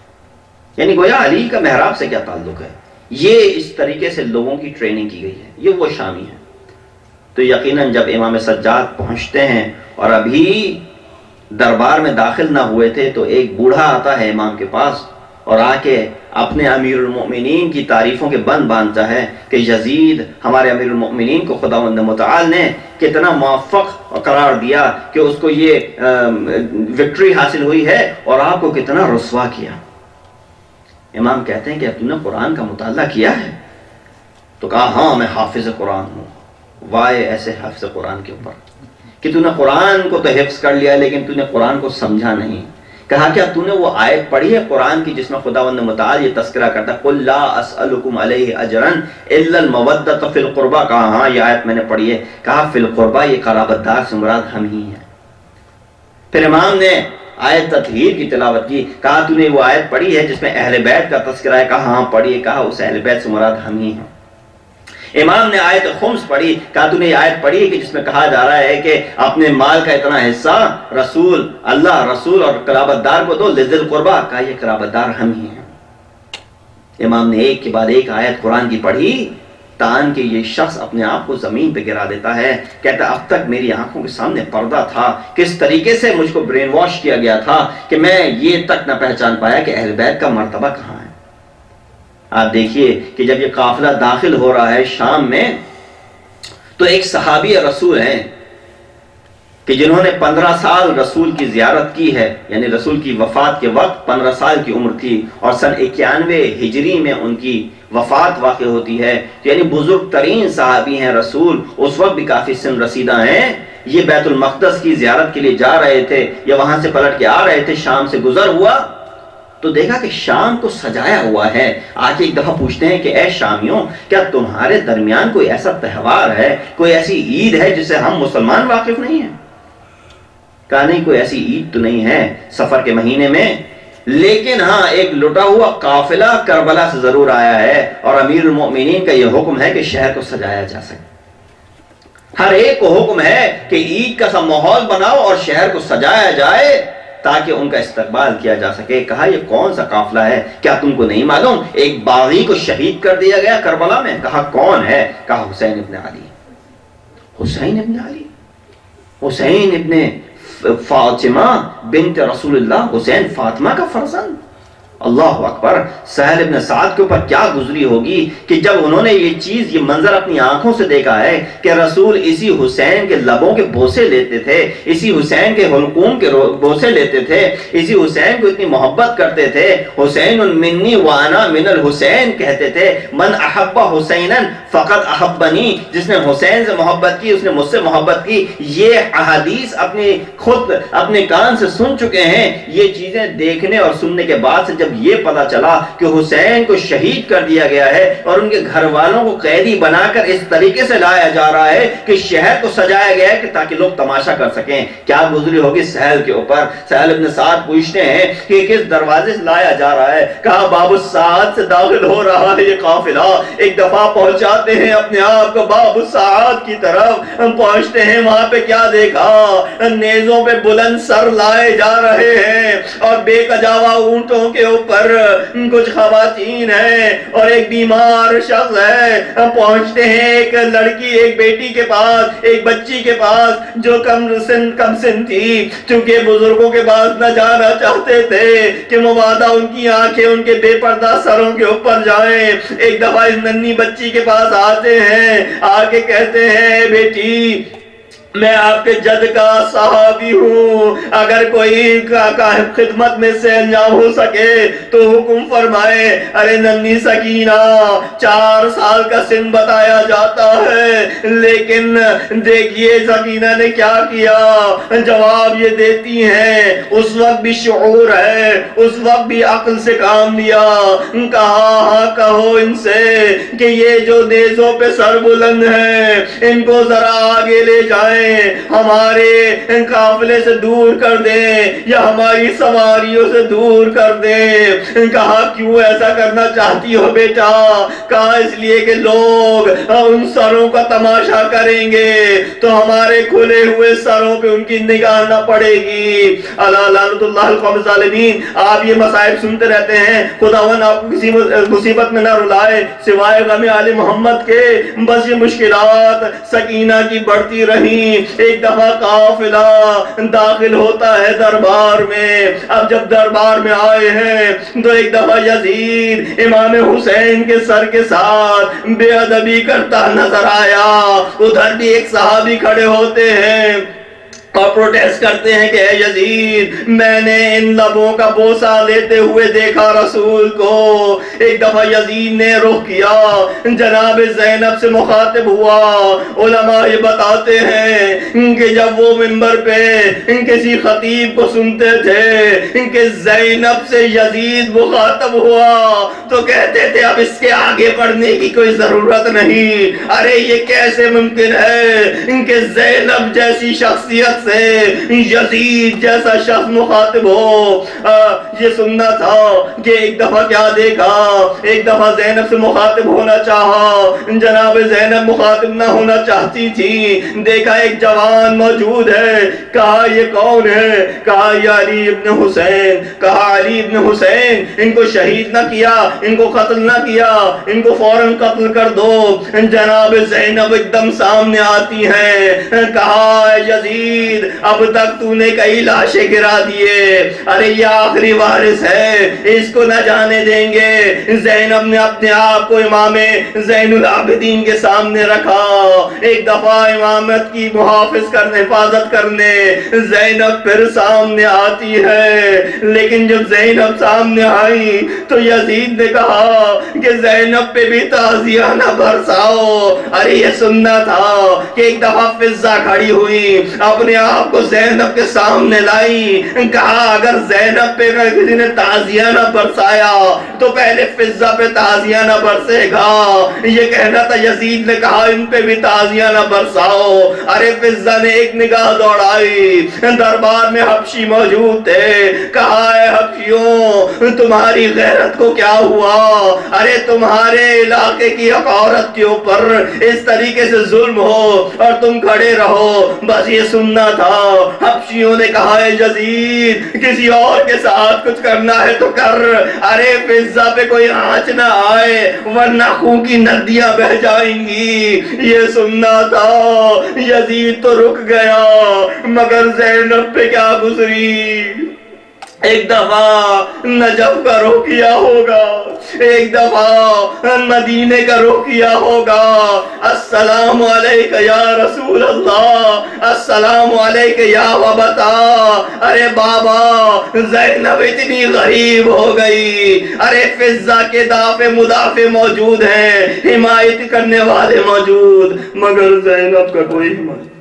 یعنی گویا علی کا محراب سے کیا تعلق ہے؟ یہ اس طریقے سے لوگوں کی ٹریننگ کی گئی ہے. یہ وہ شامی ہے. تو یقیناً جب امام سجاد پہنچتے ہیں اور ابھی دربار میں داخل نہ ہوئے تھے تو ایک بوڑھا آتا ہے امام کے پاس اور آ کے اپنے امیر المؤمنین کی تعریفوں کے بند باندھتا ہے کہ یزید ہمارے امیر المؤمنین کو خداوند متعال نے کتنا موفق قرار دیا کہ اس کو یہ وکٹری حاصل ہوئی ہے, اور آپ کو کتنا رسوا کیا. امام کہتے ہیں کہ اب تم نے قرآن کا مطالعہ کیا ہے؟ تو کہا ہاں میں حافظ قرآن ہوں. وائے ایسے حافظ قرآن کے اوپر کہ تو نے قرآن کو تو حفظ کر لیا لیکن تو نے قرآن کو سمجھا نہیں. کہا کیا تو نے وہ آیت پڑھی ہے قرآن کی جس میں خداوند متعال یہ تذکرہ کرتا ہے قل لا اسألکم علیہ اجرا الا المودۃ فی القربى؟ کہا ہاں یہ آیت میں نے پڑھی ہے. کہا فی القربى یہ قرابت دار سے مراد ہم ہی ہیں. پھر امام نے آیت تطہیر کی تلاوت کی. کہا تو نے وہ آیت پڑھی ہے جس میں اہل بیت کا تذکرہ ہے؟ کہا ہاں پڑھی ہے. کہا اس اہل بیت سے مراد ہم ہی ہیں. امام نے آیت خمس پڑھی. کہا تو نے یہ آیت پڑھی ہے کہ جس میں کہا جا رہا ہے کہ اپنے مال کا اتنا حصہ رسول اللہ رسول اور قرابت دار کو دو، لذی القربہ. کہا یہ قرابت دار ہم ہی ہیں. امام نے ایک کے بعد ایک آیت قرآن کی پڑھی تان کہ یہ شخص اپنے آپ کو زمین پہ گرا دیتا ہے. کہتا اب تک میری آنکھوں کے سامنے پردہ تھا، کس طریقے سے مجھ کو برین واش کیا گیا تھا کہ میں یہ تک نہ پہچان پایا کہ اہل بیت کا مرتبہ کہاں ہے. آپ دیکھیے کہ جب یہ قافلہ داخل ہو رہا ہے شام میں تو ایک صحابی رسول ہیں کہ جنہوں نے 15 سال رسول کی زیارت کی ہے، یعنی رسول کی وفات کے وقت 15 سال کی عمر تھی اور سن 91 ہجری میں ان کی وفات واقع ہوتی ہے. یعنی بزرگ ترین صحابی ہیں رسول، اس وقت بھی کافی سن رسیدہ ہیں. یہ بیت المقدس کی زیارت کے لیے جا رہے تھے یا وہاں سے پلٹ کے آ رہے تھے. شام سے گزر ہوا تو دیکھا کہ شام کو سجایا ہوا ہے. آج ایک دفعہ پوچھتے ہیں کہ اے شامیوں، کیا تمہارے درمیان کوئی ایسا تہوار ہے، کوئی ایسی عید ہے جس سے ہم مسلمان واقف نہیں ہیں؟ کہا نہیں، کوئی ایسی عید تو نہیں ہے سفر کے مہینے میں، لیکن ہاں ایک لٹا ہوا قافلہ کربلا سے ضرور آیا ہے اور امیر المؤمنین کا یہ حکم ہے کہ شہر کو سجایا جا سکے. ہر ایک کو حکم ہے کہ عید کا سا ماحول بناؤ اور شہر کو سجایا جائے تاکہ ان کا استقبال کیا جا سکے. کہا یہ کون سا قافلہ ہے، کیا تم کو نہیں معلوم ایک باغی کو شہید کر دیا گیا کربلا میں؟ کہا کون ہے؟ کہا حسین ابن علی. حسین ابن علی، حسین ابن فاطمہ بنت رسول اللہ، حسین فاطمہ کا فرزند. اللہ اکبر. سہل ابن سعد کے اوپر کیا گزری ہوگی کہ جب انہوں نے یہ چیز، یہ منظر اپنی آنکھوں سے دیکھا ہے کہ رسول اسی حسین کے لبوں کے بوسے لیتے تھے، اسی حسین کے حلقوم کے بوسے لیتے تھے، اسی حسین کو اتنی محبت کرتے تھے. حسین منی وانا من الحسین کہتے تھے. من احب حسینا فقط احبنی، جس نے حسین سے محبت کی اس نے مجھ سے محبت کی. یہ احادیث خود اپنے کان سے سن چکے ہیں. یہ چیزیں دیکھنے اور سننے کے بعد سے جب یہ پتا چلا کہ حسین کو شہید کر دیا گیا ہے اور ان کے گھر والوں کو قیدی بنا کر اس طریقے سے لایا جا رہا ہے کہ شہر کو سجایا گیا ہے کہ تاکہ لوگ تماشا کر سکیں، کیا گزری ہوگی سہل کے اوپر. سہل ابن سعد پوچھتے ہیں کہ کس دروازے سے لایا جا رہا ہے؟ کہا باب السعد سے داخل ہو رہا ہے یہ قافلہ. ایک دفعہ پہنچاتے ہیں اپنے آپ کو باب السعد کی طرف، پہنچتے ہیں وہاں پہ کیا دیکھا؟ نیزوں پہ بلند سر لائے جا رہے ہیں اور بے کجاوا اونٹوں کے اوپر کچھ خواتین ہیں اور ایک بیمار شخص ہے. پہنچتے ہیں ایک لڑکی، ایک بیٹی کے پاس، ایک بچی کے پاس جو کم سن تھی. چونکہ بزرگوں کے پاس نہ جانا چاہتے تھے کہ مبادا ان کی آنکھیں ان کے بے پردہ سروں کے اوپر جائیں. ایک دفعہ اس ننھی بچی کے پاس آتے ہیں، آ کے کہتے ہیں بیٹی میں آپ کے جد کا صحابی ہوں، اگر کوئی خدمت میں سے انجام ہو سکے تو حکم فرمائے. ارے ننھی سکینہ، 4 سال کا سن بتایا جاتا ہے، لیکن دیکھیے سکینہ نے کیا کیا. جواب یہ دیتی ہیں، اس وقت بھی شعور ہے، اس وقت بھی عقل سے کام لیا. کہا ہاں کہو ان سے کہ یہ جو نیزوں پہ سر بلند ہیں ان کو ذرا آگے لے جائیں، ہمارے قافلے سے دور کر دیں یا ہماری سواریوں سے دور کر دیں. کہا کیوں ایسا کرنا چاہتی ہو بیٹا؟ کہا اس لیے کہ لوگ ان سروں کا تماشا کریں گے تو ہمارے کھلے ہوئے سروں پہ ان کی نگاہ نہ پڑے گی. اللہ لعنت اللہ القوم الظالمین. آپ یہ مصائب سنتے رہتے ہیں، خداوند آپ کو کسی مصیبت میں نہ رلائے سوائے غم آل محمد کے. بس یہ مشکلات سکینہ کی بڑھتی رہیں. ایک دفعہ قافلہ داخل ہوتا ہے دربار میں. اب جب دربار میں آئے ہیں تو ایک دفعہ یزید امام حسین کے سر کے ساتھ بے ادبی کرتا نظر آیا. ادھر بھی ایک صحابی کھڑے ہوتے ہیں اور پروٹیسٹ کرتے ہیں کہ اے یزید، میں نے ان لبوں کا بوسہ لیتے ہوئے دیکھا رسول کو. ایک دفعہ یزید نے رخ کیا، جناب زینب سے مخاطب ہوا. علماء یہ بتاتے ہیں کہ جب وہ منبر پہ کسی خطیب کو سنتے تھے کہ زینب سے یزید مخاطب ہوا تو کہتے تھے اب اس کے آگے بڑھنے کی کوئی ضرورت نہیں. ارے یہ کیسے ممکن ہے کہ زینب جیسی شخصیت سے یزید جیسا شخص مخاطب ہو۔ یہ سننا تھا کہ ایک دفعہ کیا دیکھا، ایک دفعہ زینب سے مخاطب ہونا چاہا، جناب زینب مخاطب نہ ہونا چاہتی تھی، دیکھا ایک جوان موجود ہے، کہا یہ کون ہے، کہا یہ علی ابن حسین، کہا علی ابن حسین، ان کو شہید نہ کیا، ان کو قتل نہ کیا، ان کو فوراً قتل کر دو۔ جناب زینب ایک دم سامنے آتی ہیں، کہا یزید اب تک تو نے کئی لاشیں گرا دیے، ارے یہ آخری وارث ہے، اس کو نہ جانے دیں گے۔ زینب نے اپنے آپ کو امام زین العابدین کے سامنے رکھا، ایک دفعہ امامت کی محافظ کرنے، حفاظت کرنے زینب پھر سامنے آتی ہے، لیکن جب زینب سامنے آئی تو یزید نے کہا کہ زینب پہ بھی تعزیہ نہ برساؤ۔ ارے یہ سننا تھا کہ ایک دفعہ فضہ کھڑی ہوئی، اپنے آپ کو زینب کے سامنے لائی، کہا اگر زینب پہ کسی نے تعزیہ نہ برسایا تو پہلے فضہ پہ تعزیہ نہ برسے گا۔ یہ کہنا تھا، یزید نے کہا ان پہ بھی تعزیہ نہ برساؤ۔ ارے فضہ نے ایک نگاہ دوڑائی، دربار میں حبشی موجود تھے، کہا اے حبشیوں تمہاری غیرت کو کیا ہوا؟ ارے تمہارے علاقے کی ایک عورت کے اوپر اس طریقے سے ظلم ہو اور تم کھڑے رہو، بس یہ سننا تھا۔ حبشیوں نے کہا اے یزید کسی اور کے ساتھ کچھ کرنا ہے تو کر، ارے فضہ پہ کوئی آنچ نہ آئے ورنہ خون کی ندیاں بہہ جائیں گی۔ یہ سننا تھا۔ یزید تو رک گیا، مگر زینب پہ کیا گزری؟ ایک دفعہ نجف کا رخ کیا ہوگا، ایک دفعہ مدینے کا رخ کیا ہوگا، السلام علیک یا رسول اللہ، السلام علیک یا وبتا۔ ارے بابا زینب اتنی غریب ہو گئی، ارے فضہ کے دافع مدافع موجود ہیں، حمایت کرنے والے موجود، مگر زینب کا کوئی حمایت